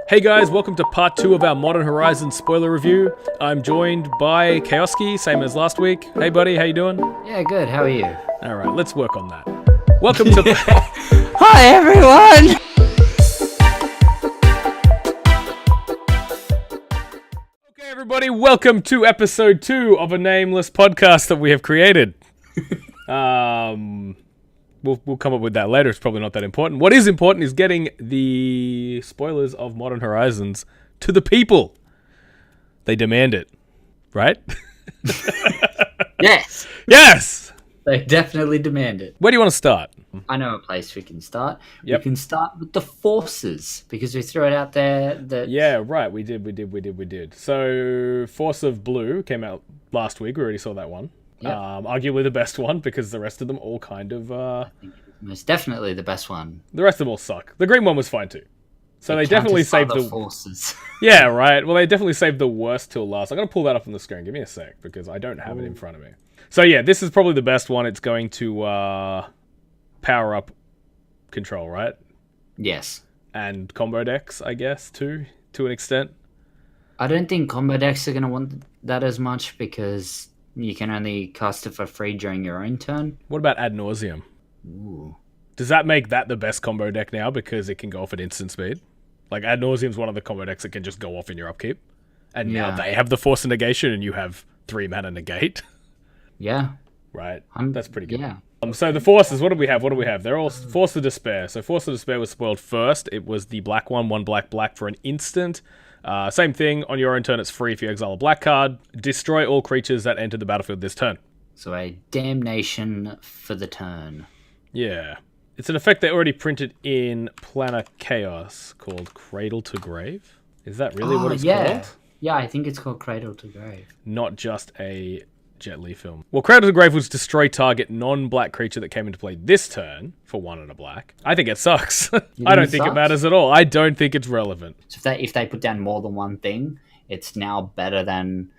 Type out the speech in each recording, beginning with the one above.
Hey guys, welcome to part 2 of our Modern Horizons spoiler review. I'm joined by Kayosky, same as last week. Hey buddy, how you doing? Yeah, good. How are you? Alright, let's work on that. Welcome to... Hi, everyone! Okay everybody, welcome to episode 2 of a nameless podcast that we have created. We'll come up with that later. It's probably not that important. What is important is getting the spoilers of Modern Horizons to the people. They demand it, right? Yes! Yes! They definitely demand it. Where do you want to start? I know a place we can start. Yep. We can start with the forces, because we threw it out there that... Yeah, right. We did. So, Force of Blue came out last week. We already saw that one. Yep. Arguably the best one, because the rest of them all kind of... I think it's most definitely the best one. The rest of them all suck. The green one was fine too. So they definitely saved the... forces. Yeah, right. Well, they definitely saved the worst till last. I'm going to pull that up on the screen. Give me a sec, because I don't have it in front of me. So yeah, this is probably the best one. It's going to power up control, right? Yes. And combo decks, I guess, too, to an extent. I don't think combo decks are going to want that as much, because you can only cast it for free during your own turn. What about Ad Nauseam? Ooh. Does that make that the best combo deck now, because it can go off at instant speed? Like, Ad Nauseam's one of the combo decks that can just go off in your upkeep. And now they have the Force of Negation, and you have 3 mana negate. Yeah. Right. That's pretty good. Yeah. So the forces, what do we have? They're all Force of Despair. So Force of Despair was spoiled first. It was the black one black for an instant. Same thing, on your own turn it's free if you exile a black card. Destroy all creatures that enter the battlefield this turn. So a damnation for the turn. Yeah. It's an effect they already printed in Planar Chaos called Cradle to Grave. Is that really what it's called? Yeah, I think it's called Cradle to Grave. Not just a Jet Li film. Well, Cradle to Grave was destroy target non-black creature that came into play this turn for 1 and a black. I think it sucks. I don't think it matters at all. I don't think it's relevant. So if they put down more than one thing, it's now better than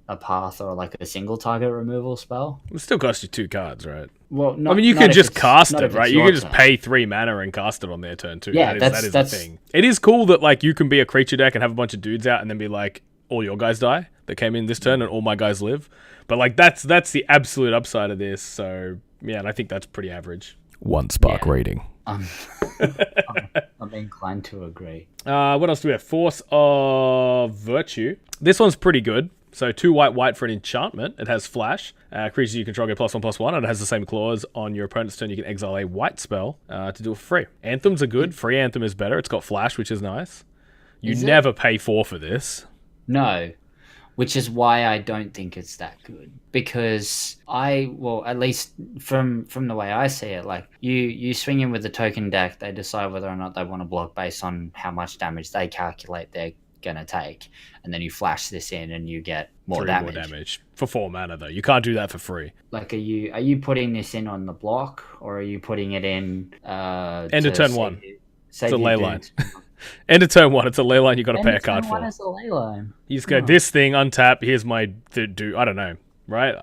a path or like a single target removal spell. It still costs you 2 cards, right? Well, I mean, you can just cast it, right? You can just pay 3 mana and cast it on their turn too. Yeah, that is the thing. It is cool that like you can be a creature deck and have a bunch of dudes out and then be like, all your guys die that came in this turn and all my guys live. But like that's the absolute upside of this. So yeah, and I think that's pretty average. 1 spark rating. I'm inclined to agree. What else do we have? Force of Virtue. This one's pretty good. So 2 white for an enchantment. It has flash. Creatures you control get +1/+1, and it has the same clause. On your opponent's turn, you can exile a white spell to do it for free. Anthems are good. Free Anthem is better. It's got flash, which is nice. You never pay 4 for this. No, which is why I don't think it's that good. Because at least from the way I see it, like you swing in with the token deck, they decide whether or not they want to block based on how much damage they calculate they're gonna take, and then you flash this in and you get more damage for 4 mana though. You can't do that for free. Like, are you putting this in on the block, or are you putting it in end of turn 1? It's a ley line. End of turn 1, it's a ley line you got to pay a card for. Is a ley line. You just go, this thing, untap, here's my do. I don't know, right?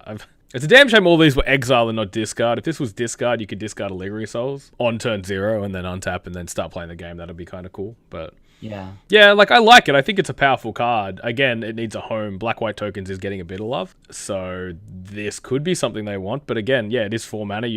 It's a damn shame all these were exile and not discard. If this was discard, you could discard a Lingering Souls on turn 0 and then untap and then start playing the game. That'd be kind of cool, but... Yeah, like, I like it. I think it's a powerful card. Again, it needs a home. Black-white tokens is getting a bit of love, so this could be something they want. But again, yeah, it is 4 mana.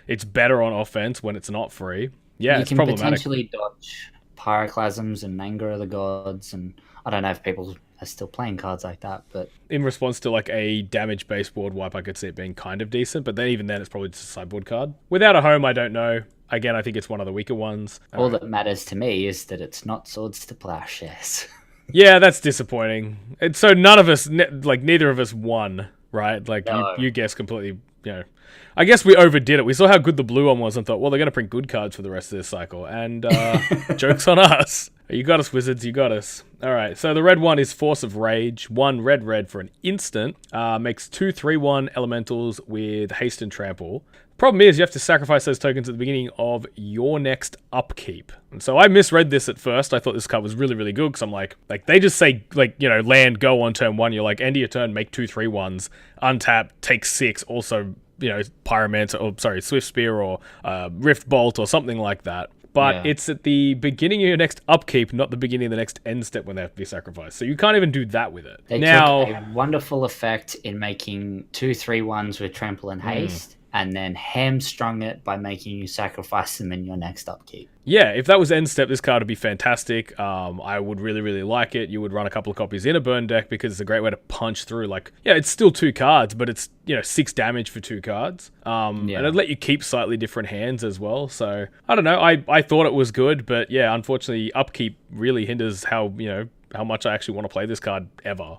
It's better on offense when it's not free. Yeah, it's problematic. You can potentially dodge Pyroclasms and Anger of the Gods, and I don't know if people are still playing cards like that, but... In response to like a damage-based board wipe, I could see it being kind of decent, but then even then it's probably just a sideboard card. Without a home, I don't know. Again, I think it's one of the weaker ones. All that matters to me is that it's not Swords to Plowshares. Yeah, that's disappointing. And so none of us, neither of us won, right? Like, no. you guessed completely, I guess we overdid it. We saw how good the blue one was and thought, well, they're going to print good cards for the rest of this cycle. And joke's on us. You got us, Wizards. You got us. All right. So the red one is Force of Rage. 1 red for an instant. Makes 2 3/1 elementals with haste and trample. Problem is, you have to sacrifice those tokens at the beginning of your next upkeep. And so I misread this at first. I thought this card was really, really good because I'm like they just say, land, go on turn 1. You're like, end of your turn, make 2 3/1s, untap, take 6, also, Pyromancer, Swift Spear or Rift Bolt or something like that. but it's at the beginning of your next upkeep, not the beginning of the next end step when they have to be sacrificed. So you can't even do that with it. They took a wonderful effect in making 2/3/1s with trample and haste, and then hamstrung it by making you sacrifice them in your next upkeep. Yeah, if that was end step, this card would be fantastic. I would really, really like it. You would run a couple of copies in a burn deck because it's a great way to punch through. Like, yeah, it's still 2 cards, but it's 6 damage for 2 cards. And it'd let you keep slightly different hands as well. So I don't know. I thought it was good, but yeah, unfortunately, upkeep really hinders how much I actually want to play this card ever.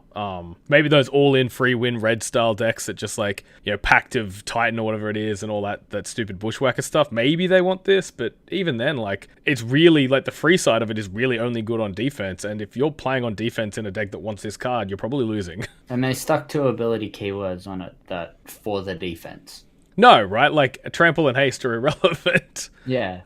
Maybe those all-in free win red style decks that just like, Pact of Titan or whatever it is and all that stupid bushwhacker stuff. Maybe they want this, but even then, like, it's really like the free side of it is really only good on defense. And if you're playing on defense in a deck that wants this card, you're probably losing. And they stuck 2 ability keywords on it that for the defense. No, right? Like trample and haste are irrelevant. Yeah.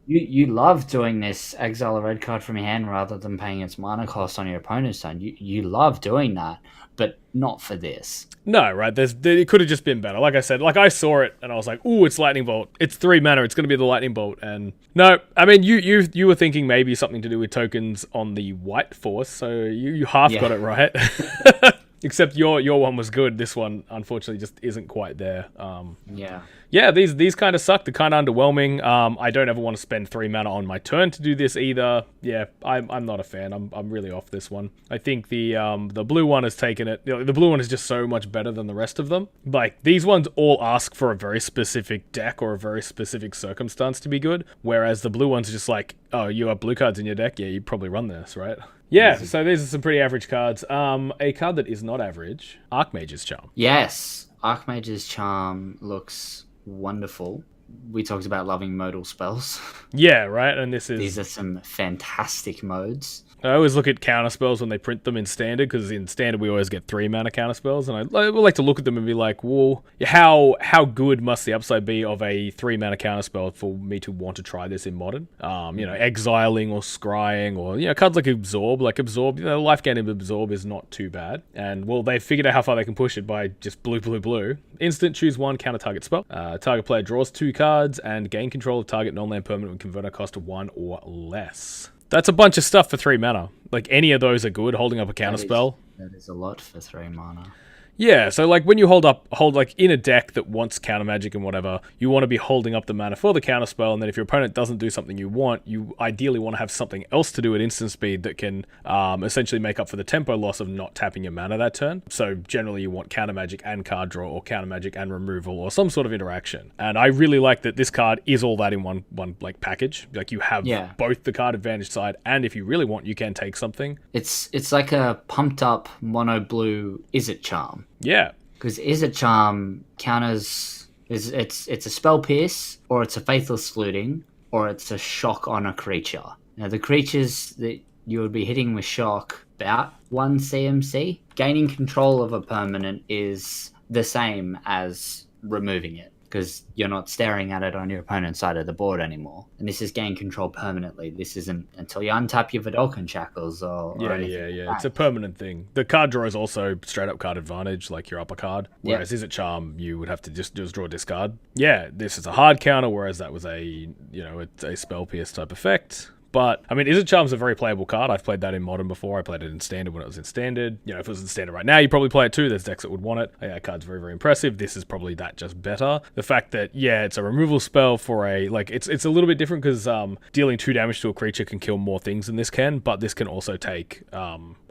You love doing this, exile a red card from your hand rather than paying its mana cost on your opponent's turn. You love doing that, but not for this. No, right? It could have just been better. Like I said, like I saw it and I was like, "Ooh, it's lightning bolt. It's 3 mana. It's going to be the lightning bolt." And no, I mean, you were thinking maybe something to do with tokens on the white force, so you half got it right. Except your one was good. This one, unfortunately, just isn't quite there. Yeah, these kind of suck. They're kind of underwhelming. I don't ever want to spend 3 mana on my turn to do this either. Yeah, I'm not a fan. I'm really off this one. I think the blue one has taken it. The blue one is just so much better than the rest of them. Like, these ones all ask for a very specific deck or a very specific circumstance to be good, whereas the blue ones are just like, oh, you have blue cards in your deck? Yeah, you probably run this, right? Yeah, so these are some pretty average cards. A card that is not average, Archmage's Charm. Yes, Archmage's Charm looks wonderful. We talked about loving modal spells. Yeah, right, and these are some fantastic modes. I always look at counter spells when they print them in standard, because in standard we always get 3 mana counter spells, and I would like to look at them and be like, well, how good must the upside be of a 3 mana counter spell for me to want to try this in modern? Exiling or scrying, or cards like Absorb. Life gain of Absorb is not too bad, and well, they've figured out how far they can push it by just blue. Instant, choose 1 counter target spell. Target player draws 2 cards and gain control of target non-land permanent with converter cost of 1 or less. That's a bunch of stuff for 3 mana. Like, any of those are good, holding up a counterspell. That is a lot for 3 mana. Yeah, so like when you hold like in a deck that wants counter magic and whatever, you want to be holding up the mana for the counter spell, and then if your opponent doesn't do something you want, you ideally want to have something else to do at instant speed that can essentially make up for the tempo loss of not tapping your mana that turn. So generally you want counter magic and card draw, or counter magic and removal, or some sort of interaction. And I really like that this card is all that in one like package. Like, you have both the card advantage side, and if you really want, you can take something. It's like a pumped up mono blue Izzet Charm. Yeah, because Izzet Charm counters it's a spell pierce, or it's a faithless fluting, or it's a shock on a creature. Now, the creatures that you would be hitting with shock, about 1 CMC. Gaining control of a permanent is the same as removing it, because you're not staring at it on your opponent's side of the board anymore. And this is gain control permanently. This isn't until you untap your Vidalcan Shackles or Yeah. It's a permanent thing. The card draw is also straight up card advantage, like your upper card. Whereas Izzet Charm, you would have to just draw discard. Yeah, this is a hard counter, whereas that was it's a spell pierce type effect. But, I mean, Izzet Charm's a very playable card. I've played that in Modern before. I played it in Standard when it was in Standard. If it was in Standard right now, you'd probably play it too. There's decks that would want it. Yeah, that card's very, very impressive. This is probably that, just better. The fact that, it's a removal spell for it's a little bit different, because dealing 2 damage to a creature can kill more things than this can, but this can also take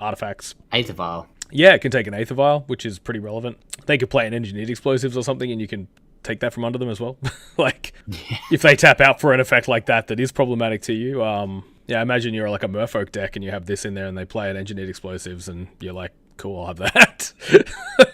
artifacts. Aether Vial. Yeah, it can take an Aether Vial, which is pretty relevant. They could play an Engineered Explosives or something, and you can take that from under them as well. If they tap out for an effect like that is problematic to you. Imagine you're like a Merfolk deck and you have this in there and they play an Engineered Explosives and you're like, cool, I'll have that.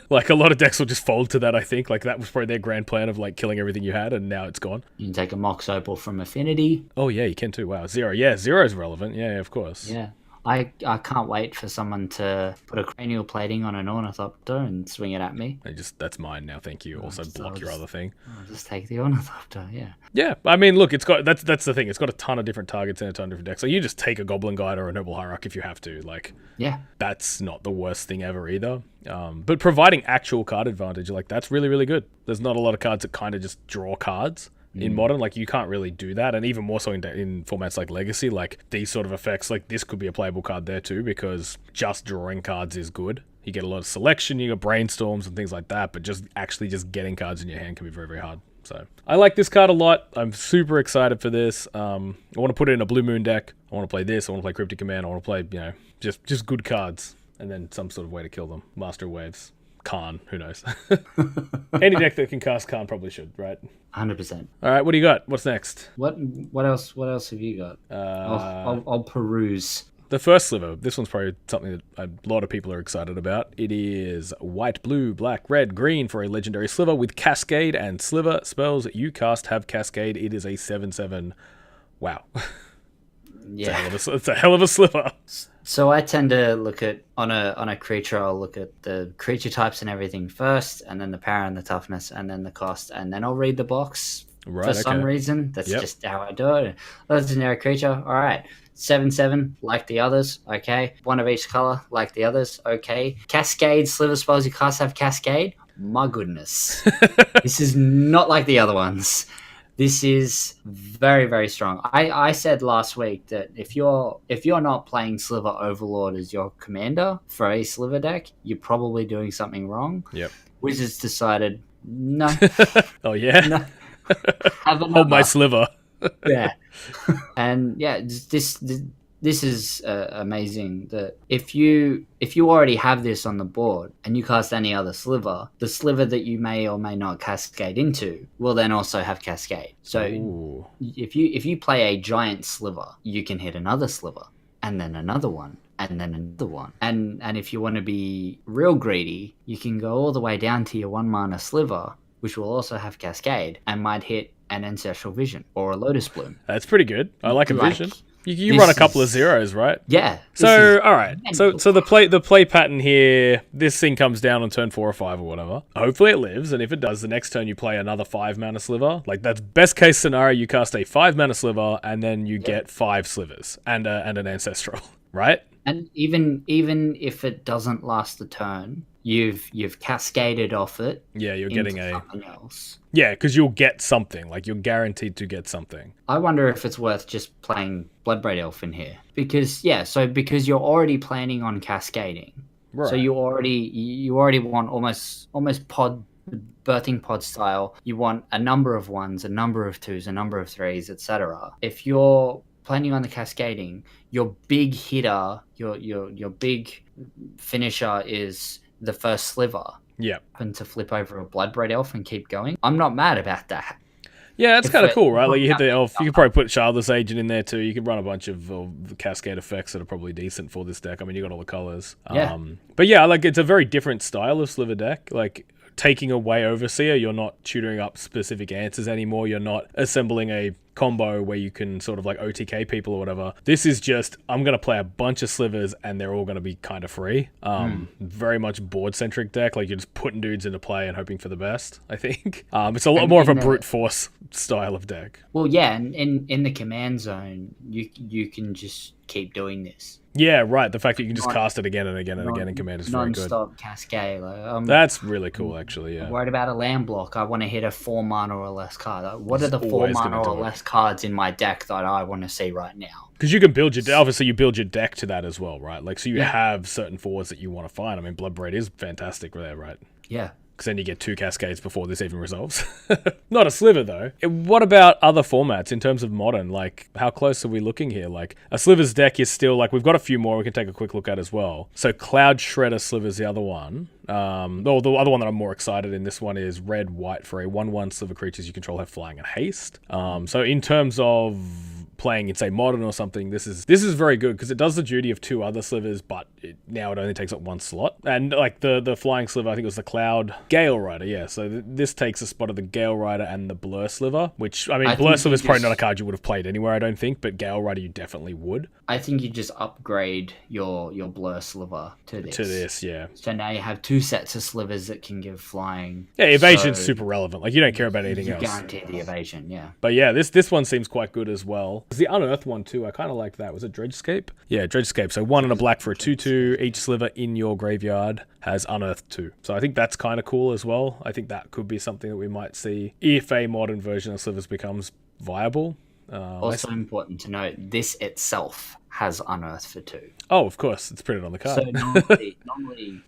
Like, a lot of decks will just fold to that, I think. Like, that was probably their grand plan of like killing everything you had, and now it's gone. You can take a Mox Opal from Affinity. Oh yeah, you can too. Wow, 0. Yeah, 0 is relevant. Yeah, of course. Yeah. I can't wait for someone to put a cranial plating on an Ornithopter and swing it at me. That's mine now, thank you. Also block your other thing. I'll just take the Ornithopter, yeah. Yeah, I mean, look, it's got that's the thing. It's got a ton of different targets and a ton of different decks. So you just take a Goblin Guide or a Noble Hierarch if you have to. Like, yeah, that's not the worst thing ever either. But providing actual card advantage, like, that's really, really good. There's not a lot of cards that kind of just draw cards. in Modern. Like, you can't really do that, and even more so in formats like Legacy, like, these sort of effects, like, this could be a playable card there too, because just drawing cards is good. You get a lot of selection, you got brainstorms and things like that, but just getting cards in your hand can be very, very hard. So I like this card a lot. I'm super excited for this. I want to put it in a Blue Moon deck. I want to play this. I want to play Cryptic Command. I want to play, just good cards, and then some sort of way to kill them. Master of Waves. Khan, who knows? Any deck that can cast Khan probably should, right? 100%. All right, what do you got? What's next? What else have you got? I'll peruse. The first sliver. This one's probably something that a lot of people are excited about. It is white, blue, black, red, green for a legendary sliver with Cascade, and sliver spells you cast have Cascade. It is a 7/7. Wow. Yeah. It's a hell of a sliver. So I tend to look at on a creature. I'll look at the creature types and everything first, and then the power and the toughness, and then the cost, and then I'll read the box. Right, for some reason. That's just how I do it. Legendary creature. All right. 7/7, like the others, okay. One of each color, like the others, okay. Cascade, sliver spells you cast have Cascade. My goodness. This is not like the other ones. This is very, very strong. I said last week that if you're not playing Sliver Overlord as your commander for a Sliver deck, you're probably doing something wrong. Yep. Wizards decided, no. Oh, yeah? No. Hold my Sliver. Yeah. And yeah, this is amazing that if you already have this on the board and you cast any other sliver, the sliver that you may or may not cascade into will then also have Cascade. So if you play a giant sliver, you can hit another sliver and then another one and then another one. And if you want to be real greedy, you can go all the way down to your 1-mana sliver, which will also have Cascade and might hit an Ancestral Vision or a Lotus Bloom. That's pretty good. I like a vision. You run a couple of zeros, right? Yeah. So, all right. So the play pattern here, this thing comes down on turn 4 or 5 or whatever. Hopefully it lives, and if it does, the next turn you play another 5-mana sliver. Like, that's best case scenario, you cast a 5-mana sliver, and then you get 5 slivers and an Ancestral, right? And even if it doesn't last the turn, you've cascaded off it. Yeah, you're getting something else. Yeah, because you'll get something. Like, you're guaranteed to get something. I wonder if it's worth just playing Bloodbraid Elf in here. Because you're already planning on cascading. Right. So you already want almost pod birthing pod style. You want a number of 1s, a number of 2s, a number of 3s, etc. If you're planning on the cascading, your big hitter, your big finisher is the first sliver. Yeah. And to flip over a Bloodbraid Elf and keep going. I'm not mad about that. Yeah, that's kind of cool, right? Like, you hit the elf, you could probably put Shardless Agent in there too. You could run a bunch of cascade effects that are probably decent for this deck. I mean, you got all the colors. Yeah. But yeah, like, it's a very different style of sliver deck. Like, taking away Overseer, you're not tutoring up specific answers anymore. You're not assembling a combo where you can sort of like OTK people or whatever. This is just, I'm going to play a bunch of slivers and they're all going to be kind of free. Very much board-centric deck. Like, you're just putting dudes into play and hoping for the best, I think. It's a lot more of a brute force style of deck. Well, yeah, and in the command zone, you can just keep doing this. Yeah, right. The fact that you can just cast it again and again and again in command is very good. Non-stop cascade. That's really cool, actually, yeah. I'm worried about a land block. I want to hit a 4-mana or less card. What are the 4-mana or less cards in my deck that I want to see right now? Because you can build your obviously you build your deck to that as well, right? Like, so you have certain 4s that you want to find. I mean, Bloodbraid is fantastic there, right? Yeah. Because then you get 2 cascades before this even resolves. Not a sliver, though. What about other formats in terms of Modern? Like, how close are we looking here? Like, a Slivers deck is still, like, we've got a few more we can take a quick look at as well. So Cloud Shredder Sliver's the other one. The other one that I'm more excited in this one is red, white for a 1/1 sliver creatures you control have flying and haste. So in terms of playing in, say, Modern or something, this is very good because it does the duty of 2 other slivers, but now it only takes up 1 slot. And like the flying sliver, I think it was the Cloud Gale Rider, yeah. So this takes a spot of the Gale Rider and the Blur Sliver, which, I mean, Blur Sliver is probably not a card you would have played anywhere, I don't think, but Gale Rider you definitely would. I think you just upgrade your Blur Sliver to this. To this, yeah. So now you have 2 sets of slivers that can give flying. Yeah, evasion's super relevant. Like, you don't care about anything else. You guarantee the evasion, yeah. But yeah, this one seems quite good as well. The Unearthed one too, I kind of like that. Was it Dredgescape? Yeah, Dredgescape. So 1 and a black for a 2/2. Each sliver in your graveyard has Unearthed 2. So I think that's kind of cool as well. I think that could be something that we might see if a modern version of slivers becomes viable. Also important to note, this itself has Unearthed for 2. Oh, of course. It's printed on the card. So normally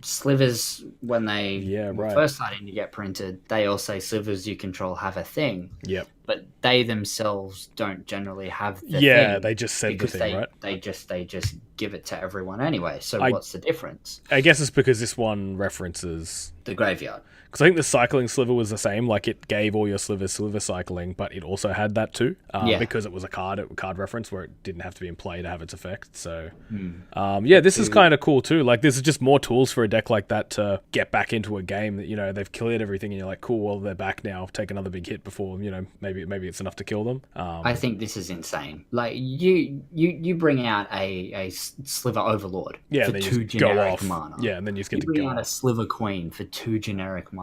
slivers, when they first starting to get printed, they all say slivers you control have a thing. Yep. But they themselves don't generally have the thing. Yeah, they just said the thing, right? They just give it to everyone anyway. So what's the difference? I guess it's because this one references the graveyard. Because I think the cycling sliver was the same. Like, it gave all your slivers sliver cycling, but it also had that too. Because it was a card reference where it didn't have to be in play to have its effect. So, this is kind of cool too. Like, there's just more tools for a deck like that to get back into a game that, you know, they've cleared everything and you're like, cool, well, they're back now. Take another big hit before, you know, maybe it's enough to kill them. I think this is insane. Like, you bring out a sliver overlord for 2 generic mana. Yeah, and then you just get to bring go out a sliver queen for 2 generic mana.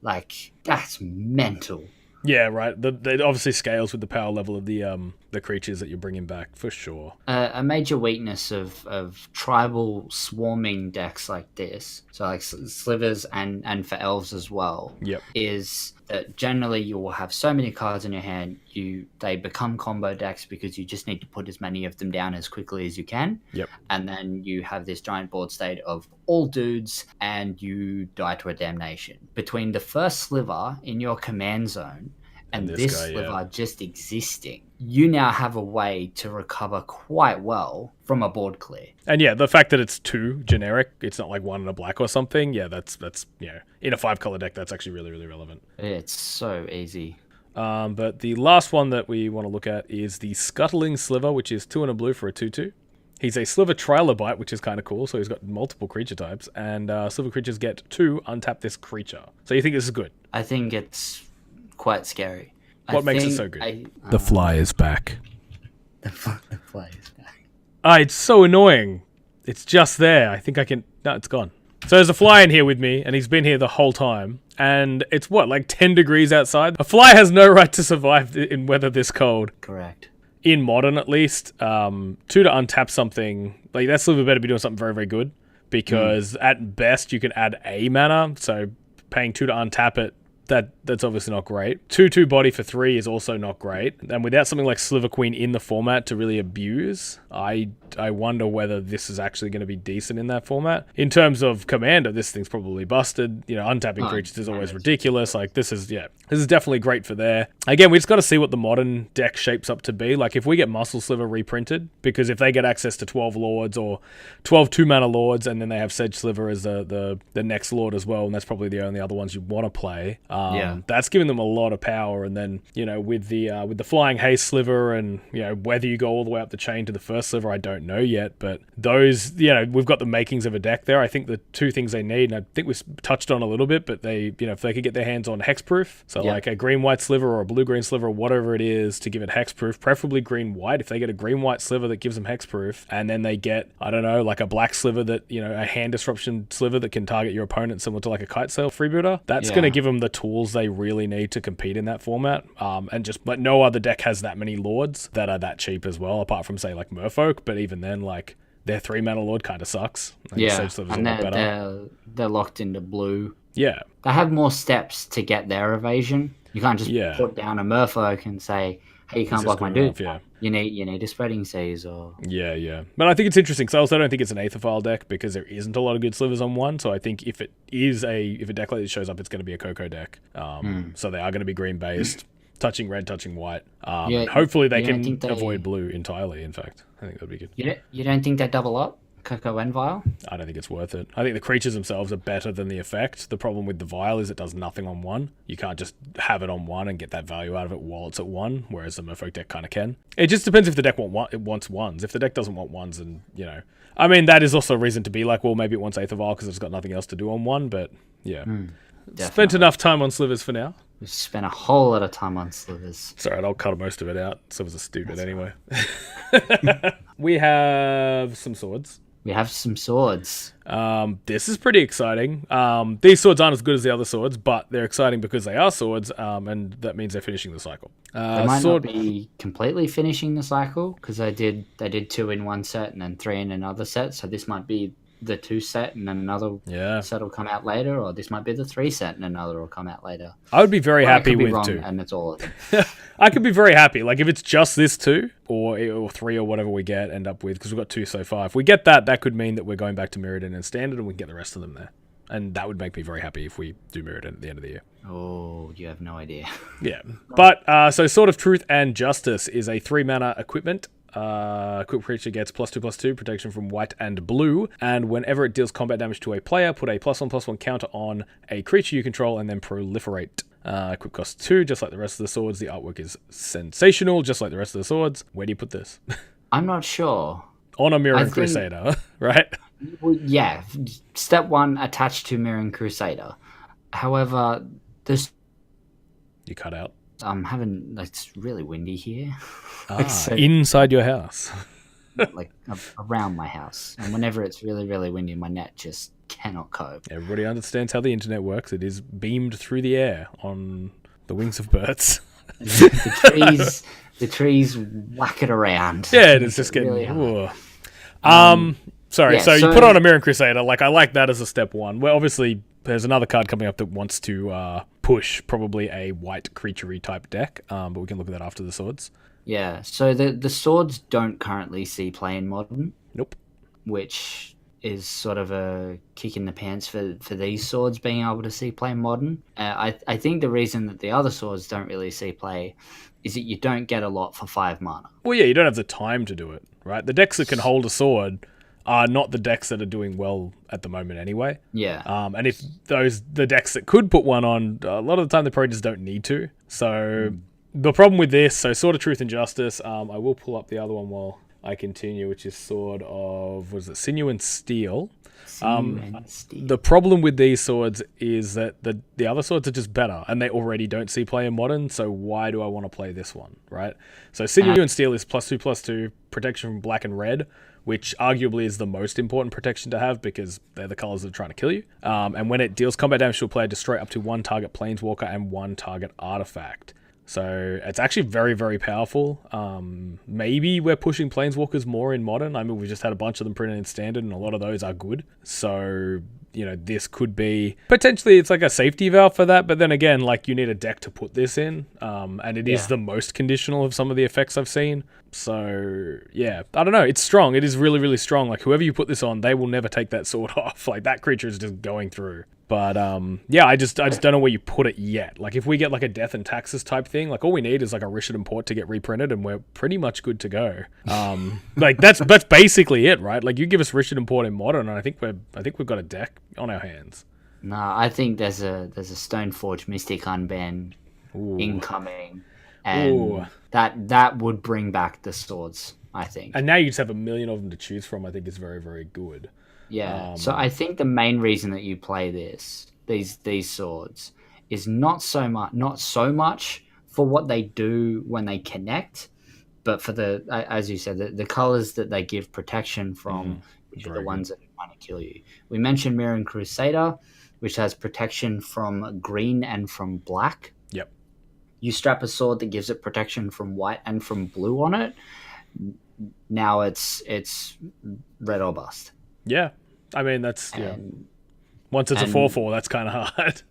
Like, that's mental. Yeah, right. It obviously scales with the power level of the creatures that you're bringing back, for sure. A major weakness of tribal swarming decks like this, so like slivers and for elves as well, is that generally you will have so many cards in your hand, they become combo decks because you just need to put as many of them down as quickly as you can. And then you have this giant board state of all dudes, and you die to a damnation. Between the first sliver in your command zone and this sliver just existing, you now have a way to recover quite well from a board clear. And the fact that it's 2 generic, it's not like 1 and a black or something. Yeah, that's in a 5-color deck, that's actually really, really relevant. It's so easy. But the last one that we want to look at is the Scuttling Sliver, which is 2 and a blue for a 2/2. He's a Sliver Trilobite, which is kind of cool. So he's got multiple creature types, and Sliver creatures get 2 untap this creature. So you think this is good? I think it's quite scary. What makes it so good? The fly is back. The fly is back. It's so annoying. It's just there. I think I can... No, it's gone. So there's a fly in here with me, and he's been here the whole time. And it's like 10 degrees outside? A fly has no right to survive in weather this cold. Correct. In Modern, at least. 2 to untap something. Like, that Sliver better be doing something very, very good. Because at best, you can add a mana. So paying 2 to untap it, that's obviously not great. 2/2 body for 3 is also not great. And without something like Sliver Queen in the format to really abuse, I wonder whether this is actually going to be decent in that format. In terms of Commander, this thing's probably busted. You know, untapping creatures is always ridiculous. Like, this is definitely great for there. Again, we just got to see what the Modern deck shapes up to be. Like, if we get Muscle Sliver reprinted, because if they get access to 12 Lords or 12 2-mana Lords, and then they have Sedge Sliver as the next Lord as well, and that's probably the only other ones you want to play. That's giving them a lot of power. And then, you know, with the Flying Haste Sliver, and, you know, whether you go all the way up the chain to the first Sliver, I don't know yet. But those, you know, we've got the makings of a deck there. I think the 2 things they need, and I think we touched on a little bit, but they, you know, if they could get their hands on Hexproof, so like a green-white Sliver or a blue-green Sliver, or whatever it is, to give it Hexproof, preferably green-white. If they get a green-white Sliver that gives them Hexproof, and then they get, I don't know, like a black Sliver that, you know, a hand disruption Sliver that can target your opponent, similar to like a Kite Sail freebooter, that's going to give them the tools they really need to compete in that format. But no other deck has that many Lords that are that cheap as well, apart from, say, like Merfolk. But even then, like, their 3-mana Lord kind of sucks. And they're locked into blue. Yeah. They have more steps to get their evasion. You can't just put down a Merfolk and say, hey, you can't block my dude. You need a Spreading Seas or... Yeah. But I think it's interesting, because I also don't think it's an Aetherfile deck, because there isn't a lot of good slivers on one. So I think if a deck like this shows up, it's going to be a Coco deck. So they are going to be green-based, touching red, touching white. Hopefully they can avoid blue entirely, in fact. I think that'd be good. You don't think they double up? Coco and Vial? I don't think it's worth it. I think the creatures themselves are better than the effect. The problem with the Vial is it does nothing on 1. You can't just have it on 1 and get that value out of it while it's at 1, whereas the Merfolk deck kind of can. It just depends if the deck wants 1s. If the deck doesn't want 1s, and, you know... I mean, that is also a reason to be like, well, maybe it wants Aether Vial because it's got nothing else to do on 1, but, yeah. Spent enough time on slivers for now. We've spent a whole lot of time on slivers. It's alright, I'll cut most of it out. Slivers are stupid anyway. We have some swords. We have some swords. This is pretty exciting. These swords aren't as good as the other swords, but they're exciting because they are swords, and that means they're finishing the cycle. They might not be completely finishing the cycle because they did 2 in one set and then 3 in another set. So this might be the 2 set and then another set will come out later, or this might be the 3 set and another will come out later. I would be very happy with wrong, 2, and it's all of them. I could be very happy. Like if it's just this 2 or 3 or whatever we end up with, because we've got 2 so far. If we get that, that could mean that we're going back to Mirrodin and Standard, and we can get the rest of them there. And that would make me very happy if we do Mirrodin at the end of the year. Oh, you have no idea. Yeah. But, so Sword of Truth and Justice is a 3-mana equipment. Equipped creature gets +2/+2 protection from white and blue, and whenever it deals combat damage to a player, put a +1/+1 counter on a creature you control and then proliferate. Equip costs 2, just like the rest of the swords. The artwork is sensational, just like the rest of the swords. Where do you put this? I'm not sure. On a Mirror Crusader, right? Well, yeah, step 1, attached to Mirror Crusader. However, this... You cut out. It's really windy here. So, inside your house. Like around my house. And whenever it's really, really windy, my net just cannot cope. Everybody understands how the internet works. It is beamed through the air on the wings of birds. the trees whack it around. Yeah, it's just getting... Really sorry, yeah, so you put on a Mirror Crusader. Like, I like that as a step 1. Well, obviously, there's another card coming up that wants to push probably a white creature-y type deck, but we can look at that after the swords. Yeah, so the swords don't currently see play in Modern. Nope. Which is sort of a kick in the pants for these swords being able to see play in Modern. I think the reason that the other swords don't really see play is that you don't get a lot for 5 mana. Well, yeah, you don't have the time to do it, right? The decks that can hold a sword are not the decks that are doing well at the moment anyway. Yeah. And if the decks that could put one on, a lot of the time they probably just don't need to. So the problem with this, so Sword of Truth and Justice, I will pull up the other one while I continue, which is Sword of, Sinew and Steel. The problem with these swords is that the other swords are just better, and they already don't see play in Modern, so why do I want to play this one, right? So Sinew and Steel is +2/+2, protection from black and red, which arguably is the most important protection to have because they're the colors that are trying to kill you. And when it deals combat damage to a player, destroy up to 1 target planeswalker and 1 target artifact. So it's actually very, very powerful. Maybe we're pushing Planeswalkers more in Modern. I mean, we just had a bunch of them printed in Standard, and a lot of those are good. So, you know, this could be... Potentially, it's like a safety valve for that, but then again, like, you need a deck to put this in, and it is the most conditional of some of the effects I've seen. So, yeah, I don't know. It's strong. It is really, really strong. Like, whoever you put this on, they will never take that sword off. Like, that creature is just going through. But, yeah, I just don't know where you put it yet. Like, if we get, like, a Death and Taxes type thing, like, all we need is, like, a Rishadan Port to get reprinted, and we're pretty much good to go. Like, that's basically it, right? Like, you give us Rishadan Port in Modern, and I think we've got a deck on our hands. No, I think there's a Stoneforge Mystic Unban incoming, and that would bring back the swords, I think. And now you just have a million of them to choose from. I think is very, very good. Yeah. So I think the main reason that you play these swords is not so much for what they do when they connect, but for the, as you said, the colors that they give protection from, which are the ones that are trying to kill you. We mentioned Mirror Crusader, which has protection from green and from black. Yep. You strap a sword that gives it protection from white and from blue on it. Now it's red or bust. Yeah, I mean that's once it's a 4/4, that's kind of hard.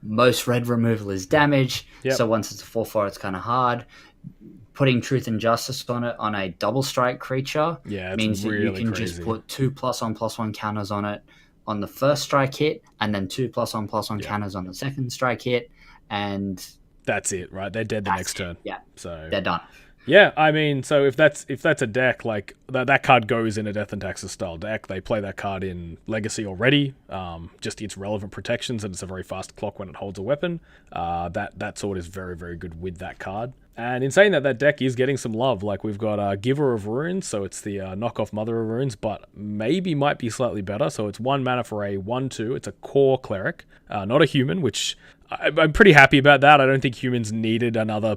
Most red removal is damage, yep. So once it's a 4/4, it's kind of hard. Putting Truth and Justice on it on a double strike creature means really that you can just put 2+1/+1 counters on it on the first strike hit, and then 2+1/+1 counters on the second strike hit, and that's it, right? They're dead the next turn. Yeah, so they're done. Yeah, I mean, so if that's a deck, like, that card goes in a Death and Taxes style deck. They play that card in Legacy already, just its relevant protections, and it's a very fast clock when it holds a weapon. That sword is very, very good with that card. And in saying that deck is getting some love. Like, we've got Giver of Runes, so it's the knockoff Mother of Runes, but maybe might be slightly better. So it's 1 mana for a 1/2. It's a core cleric, not a human, which... I'm pretty happy about that. I don't think humans needed another,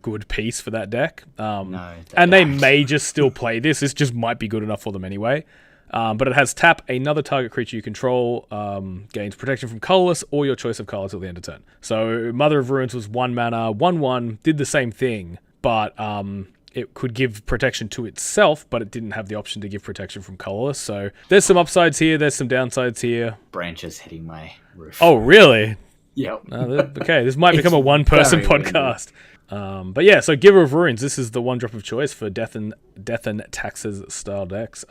good piece for that deck. No, and they may just still play this. This just might be good enough for them anyway. But it has tap another target creature you control, gains protection from colorless or your choice of color till the end of turn. So Mother of Ruins was 1 mana, 1/1, did the same thing, but it could give protection to itself, but it didn't have the option to give protection from colorless. So there's some upsides here, there's some downsides here. Branches hitting my roof. Oh, really? Yep. Okay, this might become a one-person podcast. But yeah, so Giver of Ruins, this is the one drop of choice for Death and Taxes style decks.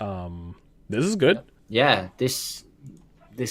This is good. Yeah, this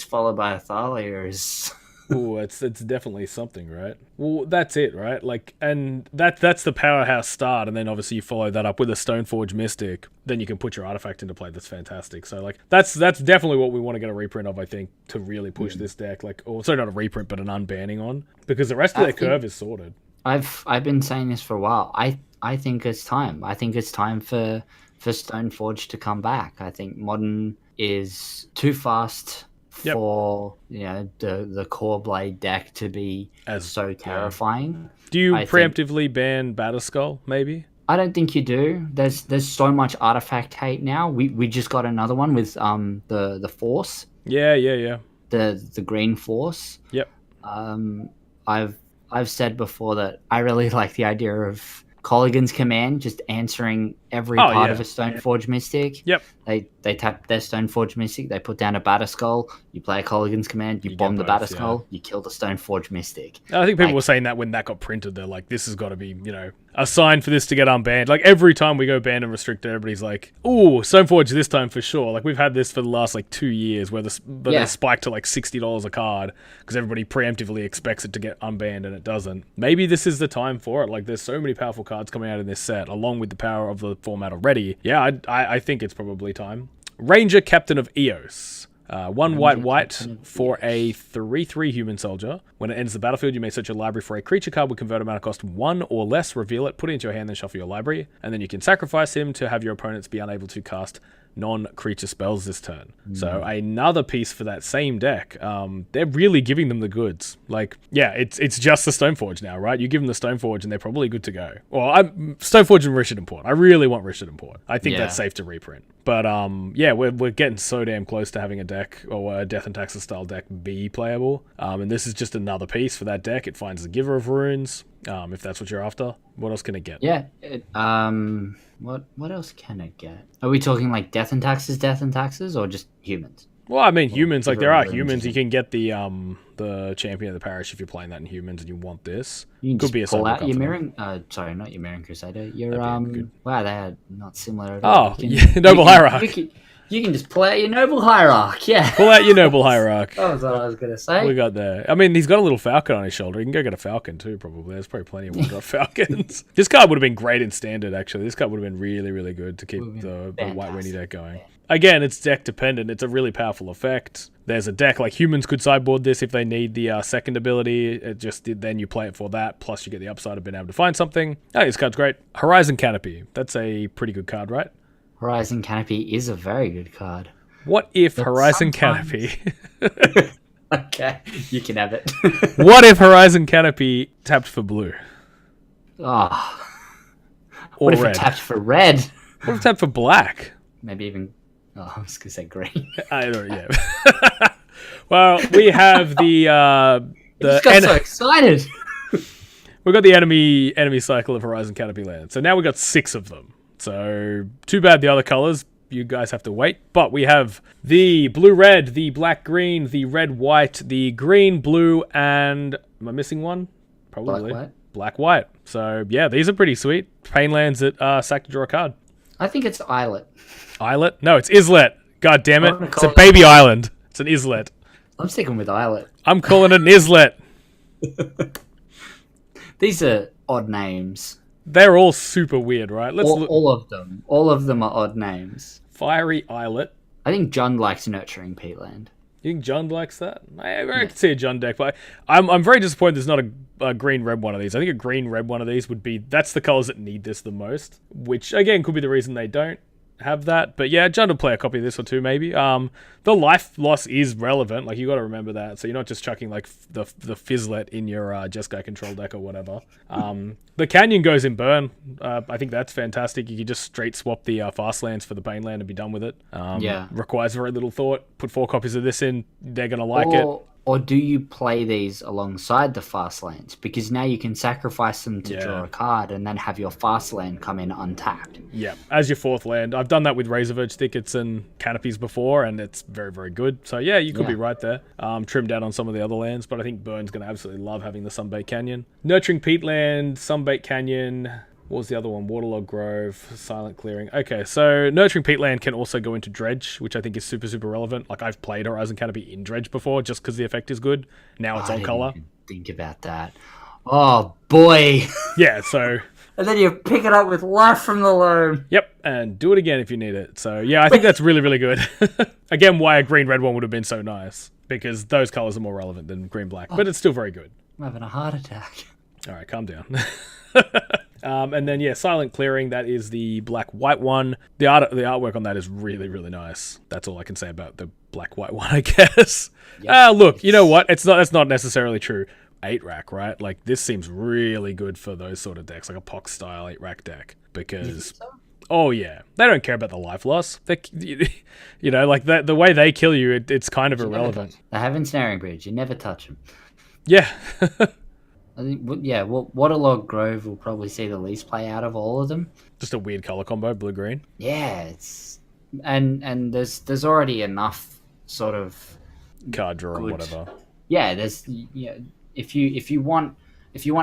followed by Athalia is... Ooh, it's definitely something, right? Well, that's it, right? Like, and that's the powerhouse start, and then obviously you follow that up with a Stoneforge Mystic. Then you can put your artifact into play. That's fantastic. So like, that's definitely what we want to get a reprint of, I think, to really push this deck. Like, or sorry, not a reprint, but an unbanning on, because the rest of their curve is sorted. I've been saying this for a while. I think it's time. I think it's time for Stoneforge to come back. I think Modern is too fast for the core blade deck to be so terrifying. Do you preemptively ban Batterskull, maybe? I don't think you do. There's so much artifact hate now. We just got another one with the Force. Yeah. The green Force. Yep. I've said before that I really like the idea of Colligan's Command just answering every part of a Stoneforge Mystic. Yep. They tap their Stoneforge Mystic, they put down a Batterskull, you play a Colligan's Command, you bomb the Batterskull, you kill the Stoneforge Mystic. I think people were saying that when that got printed, they're like, this has got to be, a sign for this to get unbanned. Like, every time we go banned and restricted, everybody's like, ooh, Stoneforge this time for sure. Like, we've had this for the last, 2 years where they spiked to, $60 a card because everybody preemptively expects it to get unbanned and it doesn't. Maybe this is the time for it. Like, there's so many powerful cards coming out in this set, along with the power of the format already. Yeah, I think it's probably time. Ranger, Captain of Eos. 1 white for a 3/3 human soldier. When it enters the battlefield, you may search your library for a creature card with converted mana cost 1 or less, reveal it, put it into your hand, then shuffle your library. And then you can sacrifice him to have your opponents be unable to cast non-creature spells this turn. So another piece for that same deck. They're really giving them the goods. Like, yeah, it's just the Stoneforge now, right? You give them the Stoneforge and they're probably good to go. Well, Stoneforge and Richard and Port. I really want Richard and Port. I think that's safe to reprint. But yeah, we're getting so damn close to having a deck, or a Death and Taxes style deck, be playable. And this is just another piece for that deck. It finds the Giver of Runes, if that's what you're after. What else can it get? Yeah. What else can it get? Are we talking like Death and Taxes, or just humans? Well, I mean, humans, like, there are humans. You can get the Champion of the Parish if you're playing that in humans and you want this. You can could be a pull out your Mirroring... sorry, not your Mirroring Crusader. Your, wow, they're not similar at all. Oh, Noble Hierarch. You can just pull out your Noble Hierarch, yeah. Pull out your Noble Hierarch. That was what I was going to say. We got there. I mean, he's got a little falcon on his shoulder. You can go get a falcon too, probably. There's probably plenty of one-drop falcons. This card would have been great in Standard, actually. This card would have been really, really good to keep the White Weenie deck going. Again, it's deck dependent. It's a really powerful effect. There's a deck like humans could sideboard this if they need the second ability. It just then you play it for that. Plus you get the upside of being able to find something. Oh, this card's great. Horizon Canopy. That's a pretty good card, right? Horizon Canopy is a very good card. What if Horizon Canopy... Okay, you can have it. What if Horizon Canopy tapped for blue? Oh. Or what if red? It tapped for red? What if it tapped for black? Maybe even... Oh, I was going to say green. I don't know, yeah. Well, we have the I just got so excited. We've got the enemy cycle of Horizon Canopy land. So now we've got 6 of them. So too bad the other colors. You guys have to wait. But we have the blue-red, the black-green, the red-white, the green-blue, and... Am I missing one? Probably. Black-white. So, yeah, these are pretty sweet. Pain lands that sack to draw a card. I think it's Islet. Islet? No, it's Islet. God damn it. It's a baby island. It's an Islet. I'm sticking with Islet. I'm calling it an Islet. These are odd names. They're all super weird, right? All of them. All of them are odd names. Fiery Islet. I think Jund likes nurturing peatland. You think Jund likes that? I can see a Jund deck, but I'm very disappointed there's not a green-red one of these. I think a green-red one of these would be... That's the colors that need this the most, which, again, could be the reason they don't. have that. But yeah, John will play a copy of this or two maybe. The life loss is relevant. Like, you got to remember that. So you're not just chucking like the Fizzlet in your Jeskai control deck or whatever. The Canyon goes in burn. I think that's fantastic. You can just straight swap the fast lands for the Bane land and be done with it. Requires very little thought. Put 4 copies of this in. They're going to like it. Or do you play these alongside the fast lands? Because now you can sacrifice them to draw a card and then have your fast land come in untapped. Yeah, as your 4th land. I've done that with Razorverge Thickets and Canopies before, and it's very, very good. So yeah, you could be right there. Trimmed down on some of the other lands, but I think Burn's going to absolutely love having the Sunbait Canyon. Nurturing Peatland, Sunbait Canyon... What was the other one? Waterlog Grove, Silent Clearing. Okay, so Nurturing Peatland can also go into Dredge, which I think is super, super relevant. Like, I've played Horizon Canopy in Dredge before, just because the effect is good. Now it's on color. Think about that. Oh, boy. Yeah, so... And then you pick it up with Life from the Loam. Yep, and do it again if you need it. So, yeah, I think that's really, really good. Again, why a green-red one would have been so nice, because those colors are more relevant than green-black, but it's still very good. I'm having a heart attack. All right, calm down. And then, yeah, Silent Clearing, that is the black-white one. The artwork on that is really, really nice. That's all I can say about the black-white one, I guess. Yep. Look, you know what? That's not necessarily true. 8-rack, right? Like, this seems really good for those sort of decks, like a Pox-style 8-rack deck. Because, oh, yeah, they don't care about the life loss. You know, like, the way they kill you, it's kind of irrelevant. They have Ensnaring Bridge. You never touch them. Yeah. I think, Waterlog Grove will probably see the least play out of all of them. Just a weird color combo, blue-green. Yeah, it's and there's already enough sort of card draw or whatever. Yeah, if you want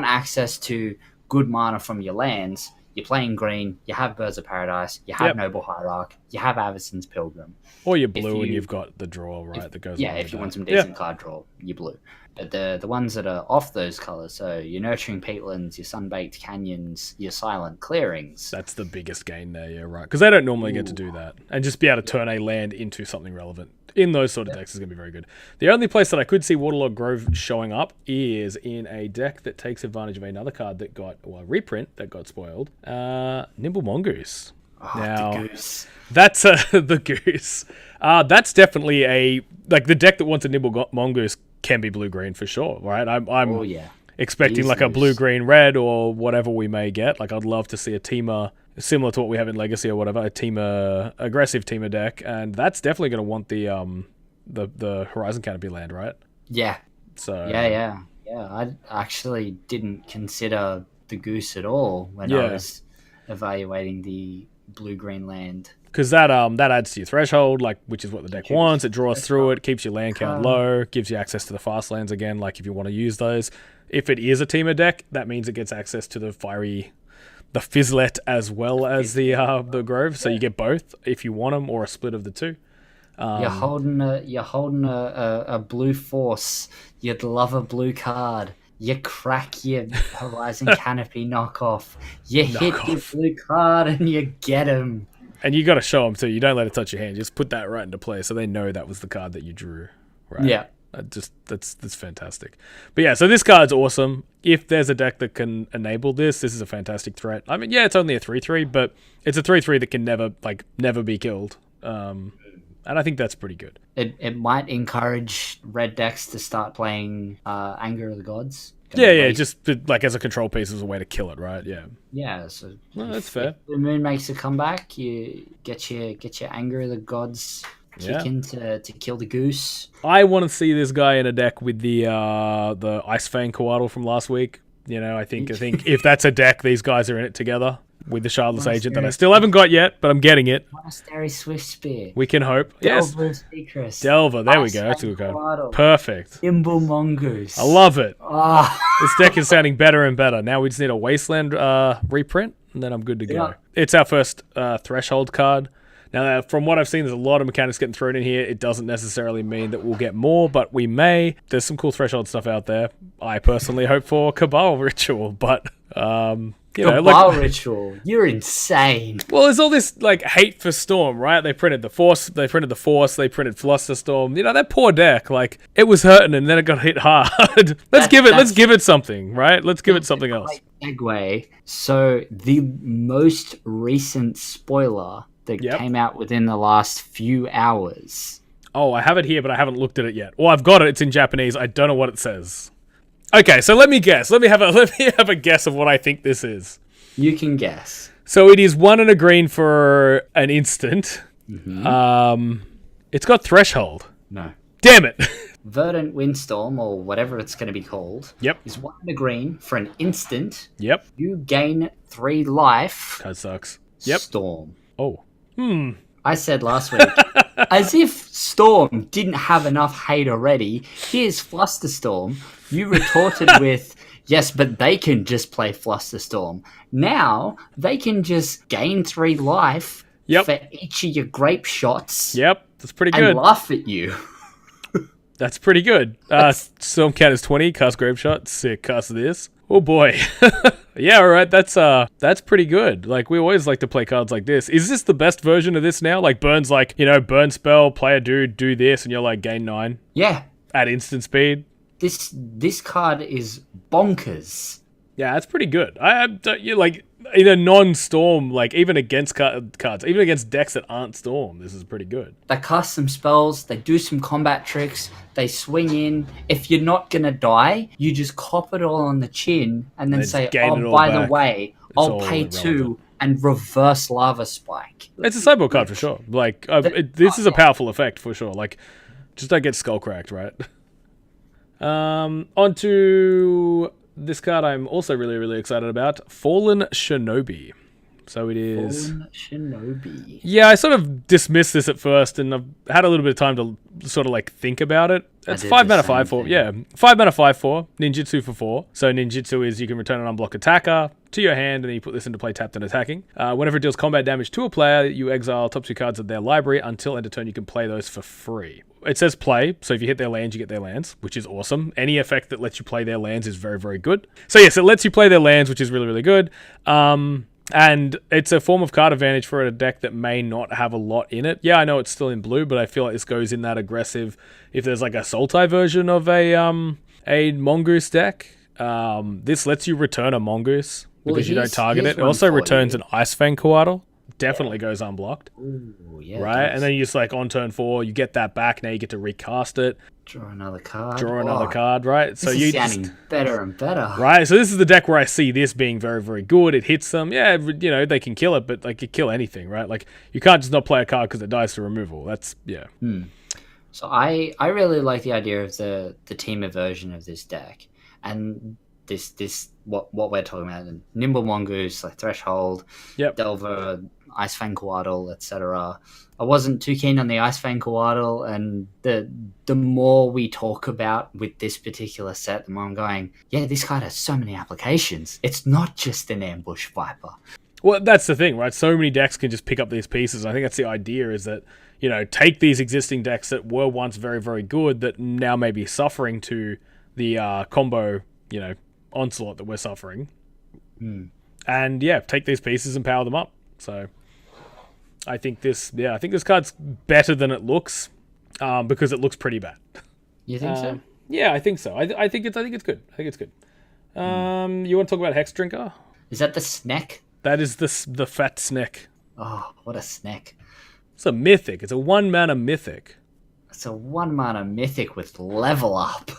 access to good mana from your lands, you're playing green. You have Birds of Paradise. You have Noble Hierarch. You have Avacyn's Pilgrim. Or you're blue and you've got the draw, right? That goes. Yeah, if you want some decent card draw, you're blue. But the ones that are off those colors, so your Nurturing Peatlands, your Sunbaked Canyons, your Silent Clearings. That's the biggest gain there, yeah, right. Because they don't normally get to do that. And just be able to turn a land into something relevant in those sort of decks is going to be very good. The only place that I could see Waterlog Grove showing up is in a deck that takes advantage of another card that got, reprint that got spoiled. Nimble Mongoose. Oh, now, the goose. That's the goose. That's definitely the deck that wants a Nimble Mongoose can be blue-green for sure, right? I'm expecting like a blue-green-red or whatever we may get. Like, I'd love to see a Teamer similar to what we have in Legacy or whatever, a Teamer, aggressive Teamer deck, and that's definitely going to want the Horizon Canopy land, right? Yeah. So yeah. I actually didn't consider the goose at all when I was evaluating the blue-green land. Because that adds to your threshold, like, which is what the deck wants. It draws through it, keeps your land count low, gives you access to the fast lands again, like if you want to use those. If it is a Teamer deck, that means it gets access to the Fizzlet as well as the Grove, so you get both if you want them, or a split of the two. You're holding a blue force. You'd love a blue card. You crack your Horizon Canopy knockoff. You hit your blue card and you get him. And you got to show them too. You don't let it touch your hand. Just put that right into play so they know that was the card that you drew. Right? Yeah. That's fantastic. But yeah, so this card's awesome. If there's a deck that can enable this is a fantastic threat. I mean, yeah, it's only a 3/3, but it's a 3/3 that can never be killed. And I think that's pretty good. It might encourage red decks to start playing Anger of the Gods. Just like as a control piece as a way to kill it, right? Yeah. Yeah, so that's fair. If the moon makes a comeback, you get your Anger of the Gods kick in to kill the goose. I want to see this guy in a deck with the Ice Fang Coatl from last week. You know, I think if that's a deck, these guys are in it together with the Shardless Agent that I still haven't got yet, but I'm getting it. Monastery Swift Spear. We can hope. Delver, yes. Secret. Delver, there we go. That's a good card. Perfect. Nimble Mongoose. I love it. Oh. This deck is sounding better and better. Now we just need a Wasteland reprint, and then I'm good to go. Yeah. It's our first Threshold card. Now, from what I've seen, there's a lot of mechanics getting thrown in here. It doesn't necessarily mean that we'll get more, but we may. There's some cool Threshold stuff out there. I personally hope for Cabal Ritual, but Cabal Ritual, you're insane. Well, there's all this hate for Storm, right? They printed the Force, they printed Flusterstorm. You know, that poor deck, it was hurting and then it got hit hard. Let's give it something, right? Let's give it something else. Segue. So the most recent spoiler that came out within the last few hours. Oh, I have it here, but I haven't looked at it yet. Well, I've got it. It's in Japanese. I don't know what it says. Okay, so let me guess. Let me have a guess of what I think this is. You can guess. So it is 1 and a green for an instant. Mm-hmm. It's got threshold. No. Damn it. Verdant Windstorm, or whatever it's going to be called, is 1 and a green for an instant. Yep. You gain 3 life. That sucks. Yep. Storm. Oh. I said last week, as if Storm didn't have enough hate already, here's Flusterstorm. You retorted with, yes, but they can just play Flusterstorm. Now, they can just gain 3 life for each of your grape shots. Yep, that's pretty good. And laugh at you. That's pretty good. Storm count is 20, cast grape shot, sick, cast this. Oh boy. Yeah, all right, that's pretty good. Like, we always like to play cards like this. Is this the best version of this now? Like, Burn's like, burn spell, play a dude, do this, and you're like, gain 9. Yeah. At instant speed. This card is bonkers. Yeah, that's pretty good. You like, in a non-storm, like, even against cards, even against decks that aren't storm, this is pretty good. They cast some spells, they do some combat tricks, they swing in. If you're not going to die, you just cop it all on the chin and then say, oh, by the way, I'll pay 2 and reverse Lava Spike. It's a sideboard card for sure. Like, this is a powerful effect for sure. Like, just don't get skull cracked, right? Onto this card I'm also really, really excited about. Fallen Shinobi. So it is... Fallen Shinobi. Yeah, I sort of dismissed this at first, and I've had a little bit of time to sort of, like, think about it. It's 5 mana 5/4. Yeah, 5 mana 5/4. Ninjutsu for 4. So Ninjutsu is you can return an unblocked attacker to your hand, and then you put this into play tapped and attacking. Whenever it deals combat damage to a player, you exile top 2 cards of their library. Until end of turn, you can play those for free. It says play, so if you hit their lands, you get their lands, which is awesome. Any effect that lets you play their lands is very, very good. So yes, it lets you play their lands, which is really, really good. And it's a form of card advantage for a deck that may not have a lot in it. Yeah, I know it's still in blue, but I feel like this goes in that aggressive. If there's like a Sultai version of a Mongoose deck, this lets you return a Mongoose because you don't target it. It also returns an Icefang Coatl. Definitely goes unblocked. Ooh, yeah, right? And then you just like on turn 4, you get that back. Now you get to recast it. Draw another card. Right? So this is sounding better and better. Right? So this is the deck where I see this being very, very good. It hits them. Yeah, they can kill it, but like you kill anything, right? Like you can't just not play a card because it dies to removal. That's, yeah. So I really like the idea of the Temur version of this deck. And this what we're talking about, the Nimble Mongoose, like Threshold, Delver, Icefang Coatl, etc. I wasn't too keen on the Icefang Coatl, and the more we talk about with this particular set, the more I'm going, yeah, this card has so many applications. It's not just an Ambush Viper. Well, that's the thing, right? So many decks can just pick up these pieces. I think that's the idea, is that, take these existing decks that were once very, very good that now may be suffering to the combo, onslaught that we're suffering. And take these pieces and power them up. So I think this card's better than it looks, because it looks pretty bad. You think so? Yeah, I think so. I think it's good. You want to talk about Hex Drinker? Is that the snack? That is the fat snack. Oh, what a snack. It's a mythic. It's a 1 mana mythic. It's a 1 mana mythic with level up.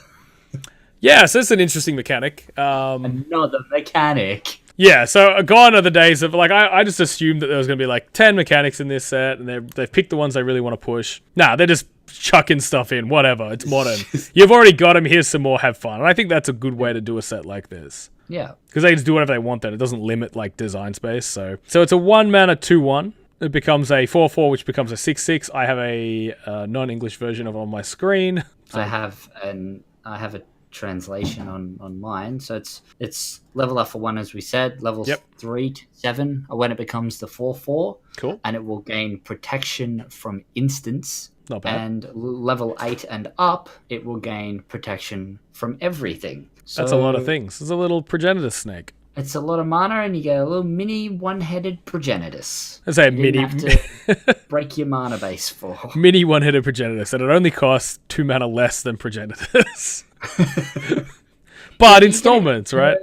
Yeah, so it's an interesting mechanic. Another mechanic. Yeah, so gone are the days of, like, I just assumed that there was going to be, like, 10 mechanics in this set, and they've picked the ones they really want to push. Nah, they're just chucking stuff in. Whatever, it's modern. You've already got them, here's some more, have fun. And I think that's a good way to do a set like this. Yeah. Because they just do whatever they want then. It doesn't limit, like, design space. So it's a 1 mana 2/1. It becomes a 4/4, which becomes a 6/6. I have a non-English version of it on my screen. So I have a translation on mine, so it's level up for 1, as we said, levels 3 to 7 when it becomes the 4/4. Cool. And it will gain protection from instants. Not bad. And level 8 and up, it will gain protection from everything. So that's a lot of things. It's a little progenitor snake. It's a lot of mana, and you get a little mini one-headed progenitus. I say mini. Have to break your mana base for mini one-headed progenitus, and it only costs 2 mana less than progenitus. But installments, right?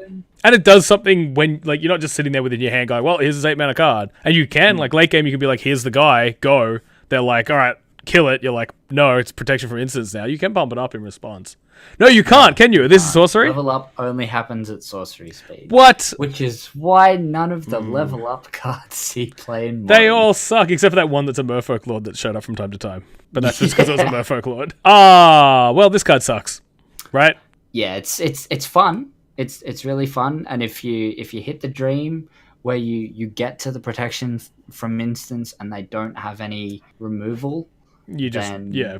And it does something when, like, you're not just sitting there with it in your hand going, well, here's this 8-mana card. And you can, like, late game, you can be like, here's the guy, go. They're like, all right, kill it. You're like, no, it's protection from instants now. You can bump it up in response. No, you can't, can you? This is sorcery? Level up only happens at sorcery speed. What? Which is why none of the level up cards see play in Modern. They all suck, except for that one that's a Merfolk Lord that showed up from time to time. But that's just because it was a Merfolk Lord. Well, this card sucks, right? Yeah, it's fun. It's really fun, and if you hit the dream where you get to the protection from instants and they don't have any removal, you just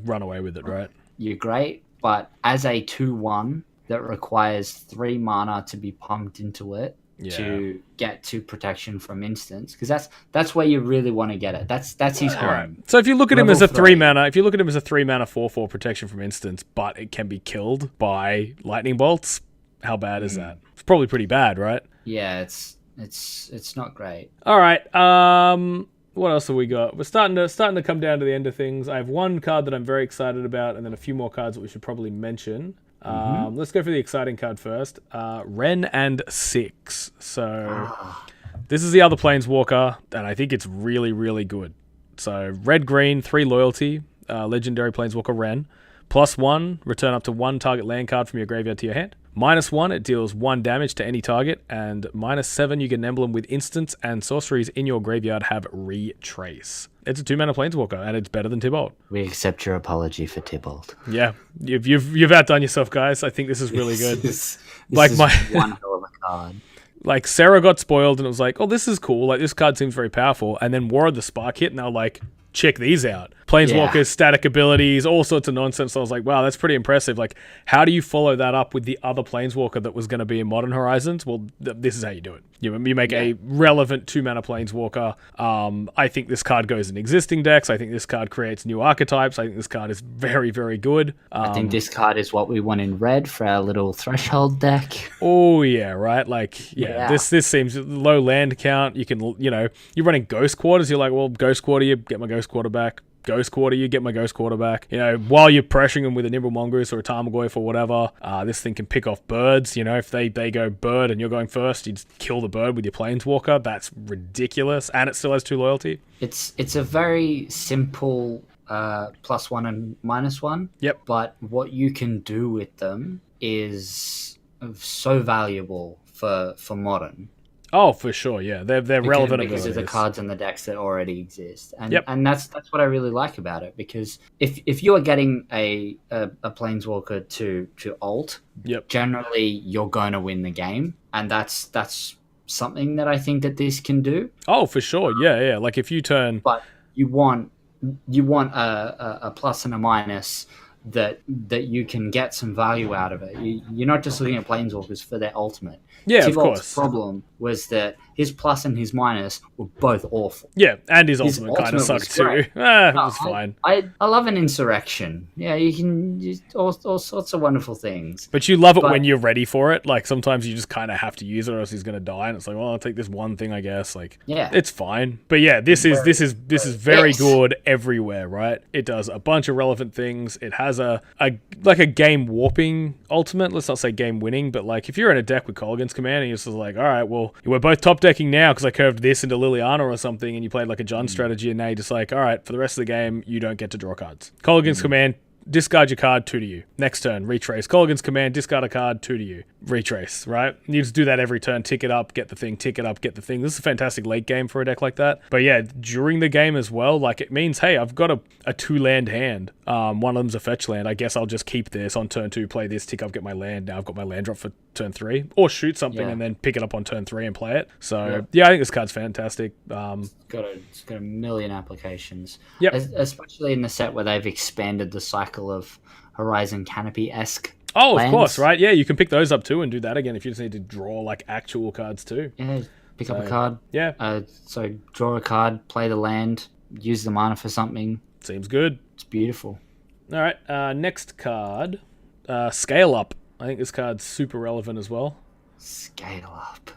run away with it, right? You're great. But as a 2/1 that requires 3 mana to be pumped into it to get to protection from instants, because that's where you really want to get it. That's his home. Right. So if you look at him as a 3 mana, 4/4 protection from instants, but it can be killed by lightning bolts, how bad is that? It's probably pretty bad, right? Yeah, it's not great. All right. What else have we got? We're starting to come down to the end of things. I have one card that I'm very excited about, and then a few more cards that we should probably mention. Let's go for the exciting card first. Ren and 6. So this is the other Planeswalker, and I think it's really, really good. So red-green, 3 loyalty, legendary Planeswalker Ren. +1, return up to 1 target land card from your graveyard to your hand. -1, it deals 1 damage to any target. And -7, you get an emblem with instants and sorceries in your graveyard have retrace. It's a 2-mana Planeswalker, and it's better than Tibalt. We accept your apology for Tibalt. Yeah, you've outdone yourself, guys. I think this is really good. This is one hell of a card. Like, Sarah got spoiled, and it was like, oh, this is cool. Like, this card seems very powerful. And then War of the Spark hit, and they were like, check these out. Planeswalkers, static abilities, all sorts of nonsense. So I was like, wow, that's pretty impressive. Like, how do you follow that up with the other Planeswalker that was going to be in Modern Horizons? Well, this is how you do it. You make a relevant 2-mana Planeswalker. I think this card goes in existing decks. I think this card creates new archetypes. I think this card is very, very good. I think this card is what we want in red for our little threshold deck. Oh, yeah, right? Like, this seems low land count. You can, you're running Ghost Quarters. You're like, well, Ghost Quarter, you get my Ghost Quarter back. Ghost Quarter, you get my Ghost Quarter back. While you're pressuring them with a Nimble Mongoose or a Tarmogoyf or whatever, this thing can pick off birds. If they go bird and you're going first, you just kill the bird with your Planeswalker. That's ridiculous. And it still has 2 loyalty. It's a very simple +1 and -1. Yep. But what you can do with them is so valuable for Modern. Oh, for sure, yeah. They're relevant because of the cards and the decks that already exist, and that's what I really like about it. Because if you are getting a Planeswalker to ult, generally you're going to win the game, and that's something that I think that this can do. Oh, for sure, yeah. Like if you turn, but you want a plus and a minus. That you can get some value out of it. You're not just looking at Planeswalkers for their ultimate. Yeah, Tibalt's of course. problem was that his plus and his minus were both awful. Yeah, and his ultimate kind of sucked too. It was fine. I love an insurrection. Yeah, you can use all sorts of wonderful things. But you love it when you're ready for it. Like sometimes you just kind of have to use it, or else he's going to die. And it's like, well, I'll take this one thing, I guess. Like, it's fine. But yeah, this is very good everywhere, right? It does a bunch of relevant things. It has a game warping ultimate. Let's not say game winning, but like if you're in a deck with Kolaghan's Command and you're just like, all right, well, we're both top decking now because I curved this into Liliana or something, and you played like a John strategy, and now you're just like, all right, for the rest of the game, you don't get to draw cards. Kolaghan's Command, discard your card, 2 to you. Next turn, retrace. Kolaghan's Command, discard a card, 2 to you. Retrace, right? You just do that every turn. Tick it up, get the thing, tick it up, get the thing. This is a fantastic late game for a deck like that. But yeah, during the game as well, like it means, hey, I've got a 2-land hand. One of them's a fetch land. I guess I'll just keep this on turn 2, play this, tick up, get my land. Now I've got my land drop for turn 3. Or shoot something and then pick it up on turn 3 and play it. So yeah, I think this card's fantastic. It's got a million applications. Yep. Especially in the set where they've expanded the cycle of Horizon Canopy-esque. Oh, lands. Of course, right? Yeah, you can pick those up too and do that again if you just need to draw like actual cards too. Yeah, pick up a card. Yeah. So draw a card, play the land, use the mana for something. Seems good. It's beautiful. All right, next card, Scale Up. I think this card's super relevant as well. Scale Up.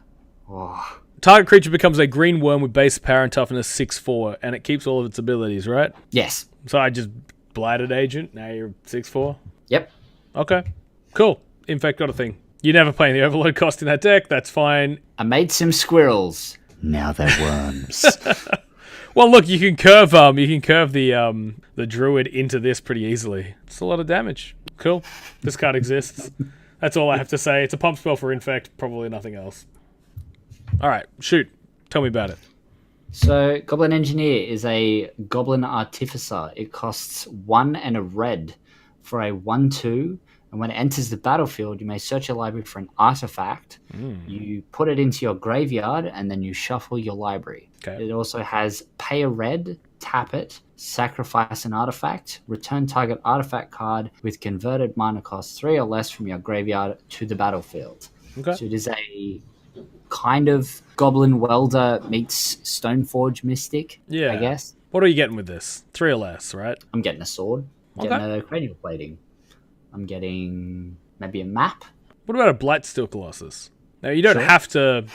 Oh. Target creature becomes a green worm with base power and toughness 6/4, and it keeps all of its abilities, right? Yes. So I just Blighted Agent, now you're 6/4? Yep. Okay. Cool. Infect got a thing. You never play the overload cost in that deck. That's fine. I made some squirrels. Now they're worms. Well, look, you can curve the druid into this pretty easily. It's a lot of damage. Cool. This card exists. That's all I have to say. It's a pump spell for infect, probably nothing else. All right, shoot. Tell me about it. So, Goblin Engineer is a Goblin Artificer. It costs 1 and a red for a 1/2. And when it enters the battlefield, you may search your library for an artifact. You put it into your graveyard, and then you shuffle your library. Okay. It also has pay a red, tap it, sacrifice an artifact, return target artifact card with converted mana cost 3 or less from your graveyard to the battlefield. Okay. So it is a kind of Goblin Welder meets Stoneforge Mystic, I guess. What are you getting with this? 3 or less, right? I'm getting a sword. I'm getting a cranial plating. I'm getting maybe a map. What about a Blightsteel Colossus? Now you don't have to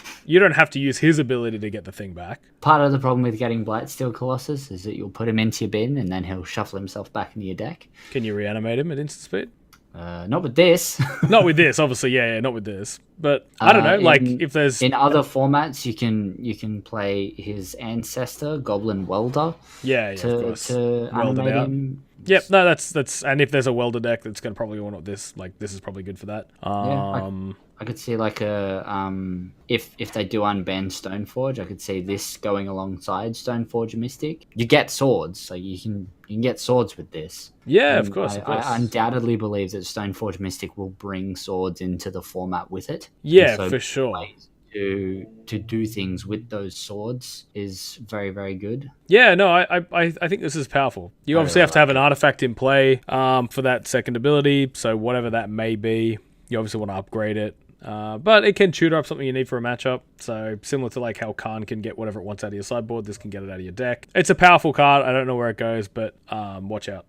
use his ability to get the thing back. Part of the problem with getting Blightsteel Colossus is that you'll put him into your bin and then he'll shuffle himself back into your deck. Can you reanimate him at instant speed? Not with this. Not with this, obviously. Yeah, not with this. But I don't know. Like if there's in other formats, you can play his ancestor Goblin Welder. Yeah, of course. To animate him. Yep, no, that's and if there's a welder deck that's going to probably want this, like this is probably good for that. I could see like a if they do unban Stoneforge, I could see this going alongside Stoneforge Mystic. You get swords, so you can get swords with this. Yeah, of course. I undoubtedly believe that Stoneforge Mystic will bring swords into the format with it. Yeah, so for sure. To do things with those swords is very, very good. Yeah, no, I think this is powerful. You obviously have to have an artifact in play for that second ability, so whatever that may be, you obviously want to upgrade it. But it can tutor up something you need for a matchup. So similar to like how Khan can get whatever it wants out of your sideboard, this can get it out of your deck. It's a powerful card. I don't know where it goes, but watch out.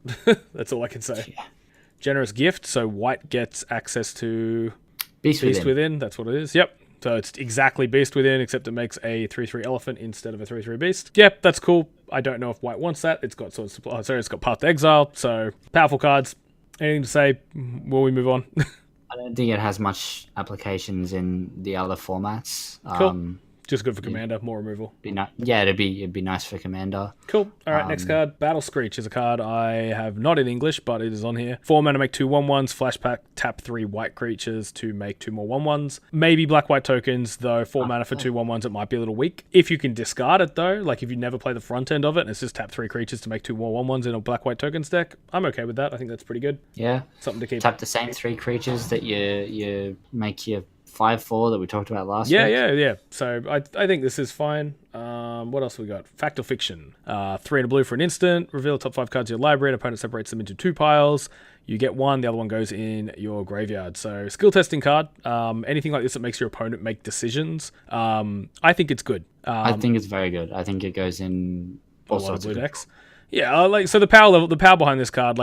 That's all I can say. Yeah. Generous gift. So white gets access to Beast Within. That's what it is. Yep. So it's exactly Beast Within, except it makes a 3/3 elephant instead of a 3/3 beast. Yep, that's cool. I don't know if white wants that. It's got it's got Path to Exile. So powerful cards. Anything to say? Will we move on? I don't think it has much applications in the other formats. Cool. Just good for Commander, more removal. It'd be nice for Commander. Cool. All right, next card. Battle Screech is a card I have not in English, but it is on here. 4 mana, make 2 1/1s, flashback, tap 3 white creatures to make 2 more 1/1s. Maybe black-white tokens, though 4 mana for 2 1/1s, it might be a little weak. If you can discard it, though, like if you never play the front end of it, and it's just tap 3 creatures to make 2 more 1/1s in a black-white tokens deck, I'm okay with that. I think that's pretty good. Yeah. Something to keep. Tap the same 3 creatures that you make your 5/4 that we talked about last week. Yeah. So I think this is fine. What else have we got? Fact or Fiction. 3 and a blue for an instant. Reveal top 5 cards of your library. An opponent separates them into 2 piles. You get 1. The other one goes in your graveyard. So skill testing card. Anything like this that makes your opponent make decisions. I think it's good. I think it's very good. I think it goes in all sorts of blue decks. Yeah, so the power behind this card,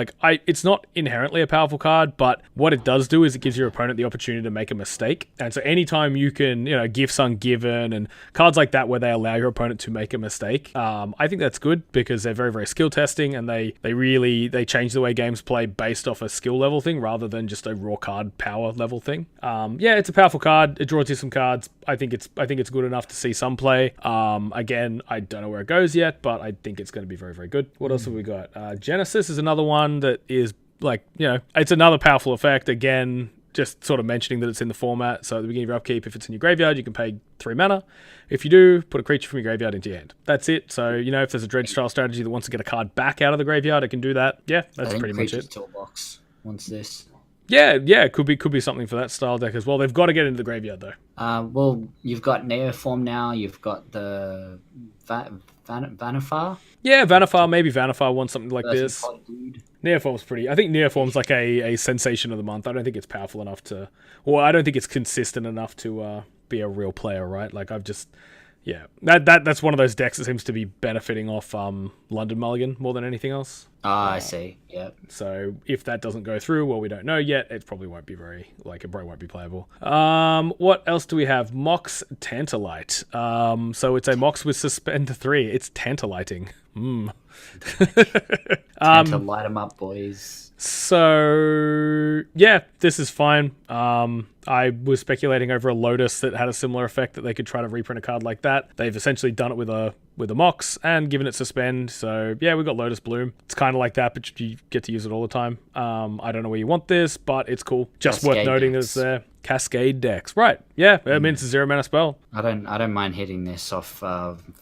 it's not inherently a powerful card, but what it does do is it gives your opponent the opportunity to make a mistake. And so anytime you can, Gifts Ungiven and cards like that where they allow your opponent to make a mistake, I think that's good because they're very, very skill testing and they change the way games play based off a skill level thing rather than just a raw card power level thing. It's a powerful card. It draws you some cards. I think it's good enough to see some play. Again, I don't know where it goes yet, but I think it's going to be very, very good. What else have we got? Genesis is another one that is it's another powerful effect. Again, just sort of mentioning that it's in the format. So at the beginning of your upkeep, if it's in your graveyard, you can pay 3 mana. If you do, put a creature from your graveyard into your hand. That's it. So, if there's a Dredge style strategy that wants to get a card back out of the graveyard, it can do that. Yeah, that's pretty much it. Toolbox wants this. Yeah, it could be something for that style deck as well. They've got to get into the graveyard though. Well, you've got Neoform now. You've got the Vanifar. Yeah, Vanifar. Maybe Vanifar wants something like this. Neoform's pretty. I think Neoform's like a sensation of the month. I don't think it's powerful enough to, or I don't think it's consistent enough to be a real player, right? Like that's one of those decks that seems to be benefiting off London Mulligan more than anything else. I see. Yeah. So if that doesn't go through, well, we don't know yet. It probably won't be it probably won't be playable. What else do we have? Mox Tantalite. So it's a Mox with Suspend 3. It's tantaliting. Time to light them up, boys. So yeah, this is fine. I was speculating over a Lotus that had a similar effect that they could try to reprint a card like that. They've essentially done it with a Mox and given it Suspend. So yeah, we've got Lotus Bloom. It's kind of like that, but you get to use it all the time. I don't know where you want this, but it's cool. Just worth noting that it's there. Cascade Dex, right? Yeah, it means it's a 0 mana spell. I don't mind hitting this off.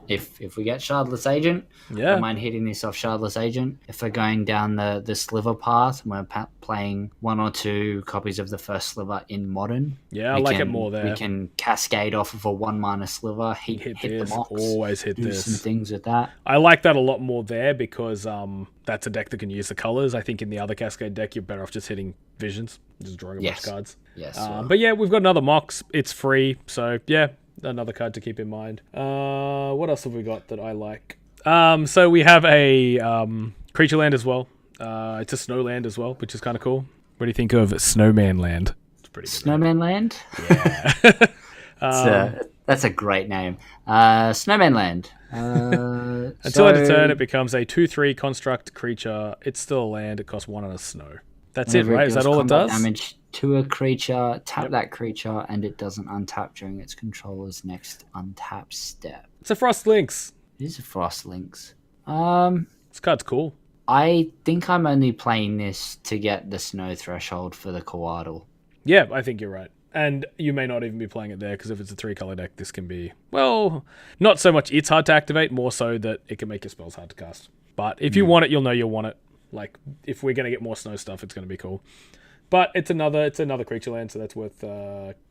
If we get Shardless Agent, I don't mind hitting this off Shardless Agent. If we're going down the Sliver path, and we're playing 1 or 2 copies of the first Sliver in Modern. Yeah, I like it more there. We can cascade off of a 1 mana Sliver, hit the Mox, always hit do some things with that. I like that a lot more there because that's a deck that can use the colors. I think in the other Cascade deck, you're better off just hitting Visions, just drawing a bunch of cards. Yes. But yeah, we've got another Mox. It's free, so yeah, another card to keep in mind. What else have we got that I like? So we have a creature land as well. It's a snow land as well, which is kind of cool. What do you think of Snowman Land? It's pretty good. Snowman Land? Yeah. That's a great name. Snowman Land. Until end of turn, it becomes a 2/3 construct creature. It's still a land. It costs 1 and a snow. That's it, right? Is that all it does? Damage to a creature, tap that creature, and it doesn't untap during its controller's next untap step. It's a Frost Lynx. It is a Frost Lynx. This card's cool. I think I'm only playing this to get the snow threshold for the Coatl. Yeah, I think you're right. And you may not even be playing it there, because if it's a 3-color deck, this can be, well, not so much it's hard to activate, more so that it can make your spells hard to cast. But if you want it, you'll know you'll want it. Like, if we're going to get more snow stuff, it's going to be cool. But it's another creature land, so that's worth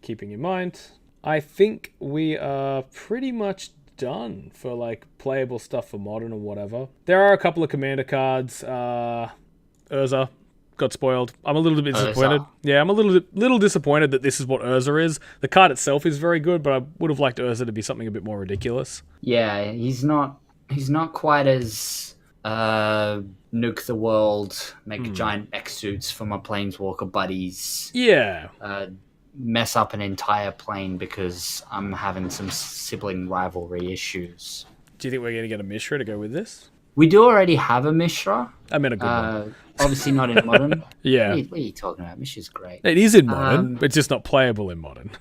keeping in mind. I think we are pretty much done for, like, playable stuff for Modern or whatever. There are a couple of commander cards. Urza got spoiled. I'm a little bit disappointed. Yeah, I'm a little disappointed that this is what Urza is. The card itself is very good, but I would have liked Urza to be something a bit more ridiculous. Yeah, he's not quite as nuke the world, make giant mech suits for my planeswalker buddies. Yeah. Mess up an entire plane because I'm having some sibling rivalry issues. Do you think we're going to get a Mishra to go with this? We do already have a Mishra. I meant a good one. Obviously not in Modern. Yeah. What are you talking about? Mishra's great. It is in Modern, but it's just not playable in Modern.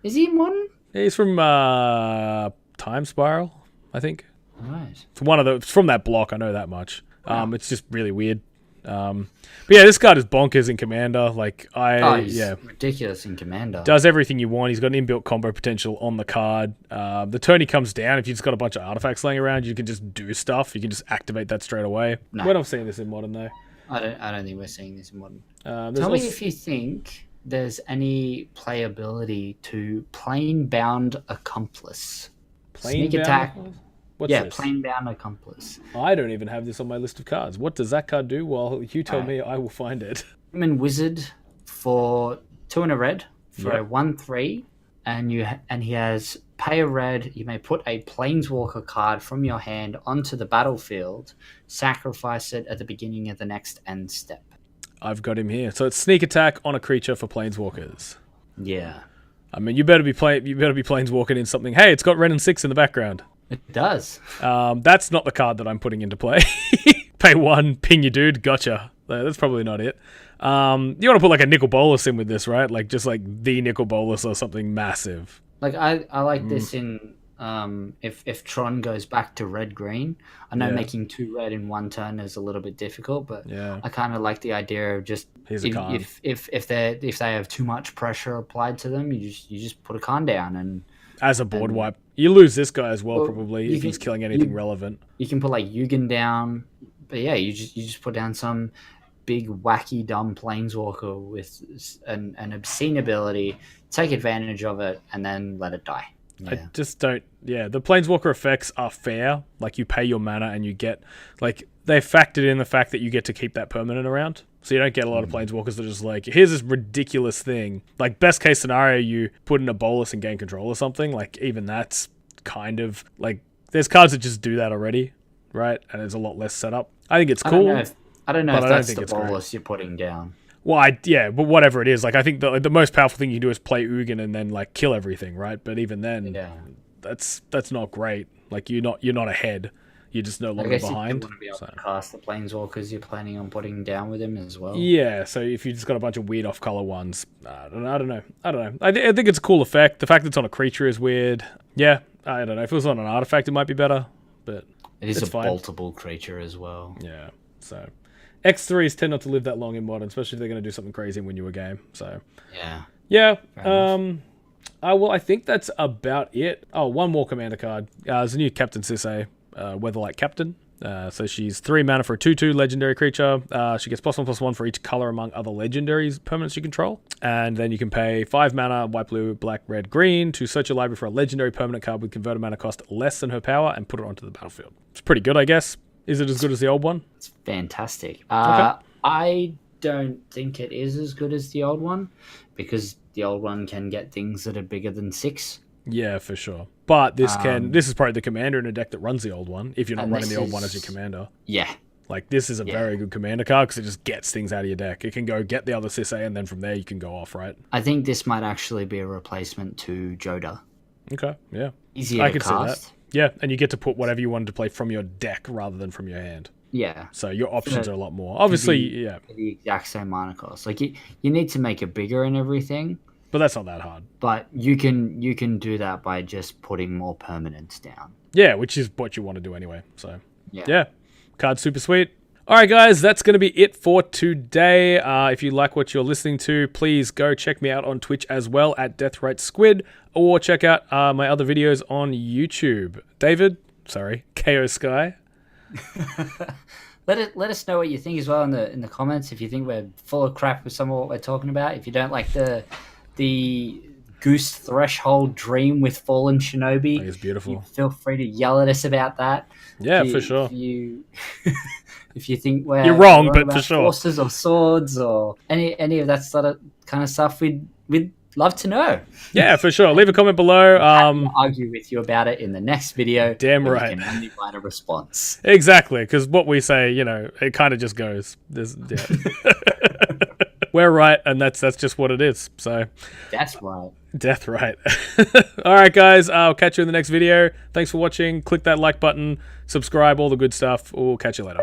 Is he in Modern? Yeah, he's from Time Spiral, I think. Right. From that block, I know that much. Wow. It's just really weird. But yeah, this card is bonkers in Commander. He's ridiculous in Commander. Does everything you want. He's got an inbuilt combo potential on the card. The turn he comes down, if you've just got a bunch of artifacts laying around, you can just do stuff. You can just activate that straight away. No. We're not seeing this in Modern, though. I don't think we're seeing this in Modern. Tell me if you think there's any playability to Planebound Accomplice. Sneak attack. What's this? Planebound Accomplice. I don't even have this on my list of cards. What does that card do? Well, you tell me, I will find it. Human Wizard for 2 and a red for a 1/3, and he has pay a red. You may put a Planeswalker card from your hand onto the battlefield, sacrifice it at the beginning of the next end step. I've got him here. So it's sneak attack on a creature for Planeswalkers. Yeah. I mean, you better be Planeswalking in something. Hey, it's got red and 6 in the background. It does. That's not the card that I'm putting into play. Pay 1, ping your dude, gotcha. That's probably not it. You want to put like a Nicol Bolas in with this, right? Like just like the Nicol Bolas or something massive. Like I like this in if Tron goes back to red-green. I know making 2 red in 1 turn is a little bit difficult, but I kind of like the idea of just if they have too much pressure applied to them, you just put a con down and as a board wipe. You lose this guy as well probably if he's killing anything relevant. You can put like Yugen down, but yeah, you just put down some big wacky dumb planeswalker with an obscene ability, take advantage of it, and then let it die. Yeah. I just don't. Yeah, the planeswalker effects are fair. Like you pay your mana and you get like they factored in the fact that you get to keep that permanent around. So you don't get a lot of planeswalkers that are just like, here's this ridiculous thing. Like best case scenario, you put in a bolus and gain control or something. Like even that's kind of like there's cards that just do that already, right? And there's a lot less setup. I think it's cool. I don't know But if I don't that's think the it's great. bolus you're putting down. Well, yeah, but whatever it is, like I think the most powerful thing you can do is play Ugin and then like kill everything, right? But even then, that's not great. Like you're not ahead. You're just no longer behind. You want to be able to cast the planeswalkers you're planning on putting down with him as well. Yeah, so if you just got a bunch of weird off-color ones, I don't know. I think it's a cool effect. The fact that it's on a creature is weird. Yeah, I don't know. If it was on an artifact, it might be better, but it is a fine. boltable creature as well. Yeah, so X3s tend not to live that long in Modern, especially if they're going to do something crazy and win you a game. So yeah. I think that's about it. Oh, one more commander card. There's a new Captain Sisay, Weatherlight Captain. So she's 3 mana for a 2/2 legendary creature. She gets +1/+1 for each color among other legendaries permanents you control. And then you can pay 5 mana, white, blue, black, red, green to search your library for a legendary permanent card with converted mana cost less than her power and put it onto the battlefield. It's pretty good, I guess. Is it as good as the old one? It's fantastic. I don't think it is as good as the old one because the old one can get things that are bigger than 6. Yeah, for sure. But this is probably the commander in a deck that runs the old one, if you're not running the old one as your commander. Yeah. Like, this is a very good commander card because it just gets things out of your deck. It can go get the other Sisay, and then from there you can go off, right? I think this might actually be a replacement to Joda. Okay, yeah. Easier to cast. See that. Yeah, and you get to put whatever you wanted to play from your deck rather than from your hand. Yeah. So your options are a lot more. Obviously, the exact same mana cost. Like, you need to make it bigger and everything. But that's not that hard. But you can do that by just putting more permanents down. Yeah, which is what you want to do anyway. So, yeah. Card's super sweet. All right, guys, that's going to be it for today. If you like what you're listening to, please go check me out on Twitch as well at Deathrite Squid, or check out my other videos on YouTube. Kayosky. Let us know what you think as well in the comments. If you think we're full of crap with some of what we're talking about, if you don't like the Goose Threshold Dream with Fallen Shinobi, it's beautiful. Feel free to yell at us about that. Yeah, for sure. If you think you're wrong, but for sure, horses or swords or any of that sort of kind of stuff, we'd love to know. Yeah, for sure. Leave a comment below. I'll argue with you about it in the next video. Damn right. You can only write a response. Exactly, because what we say, it kind of just goes. We're right, and that's just what it is. So that's right. Deathrite. All right, guys. I'll catch you in the next video. Thanks for watching. Click that like button, subscribe, all the good stuff. We'll catch you later.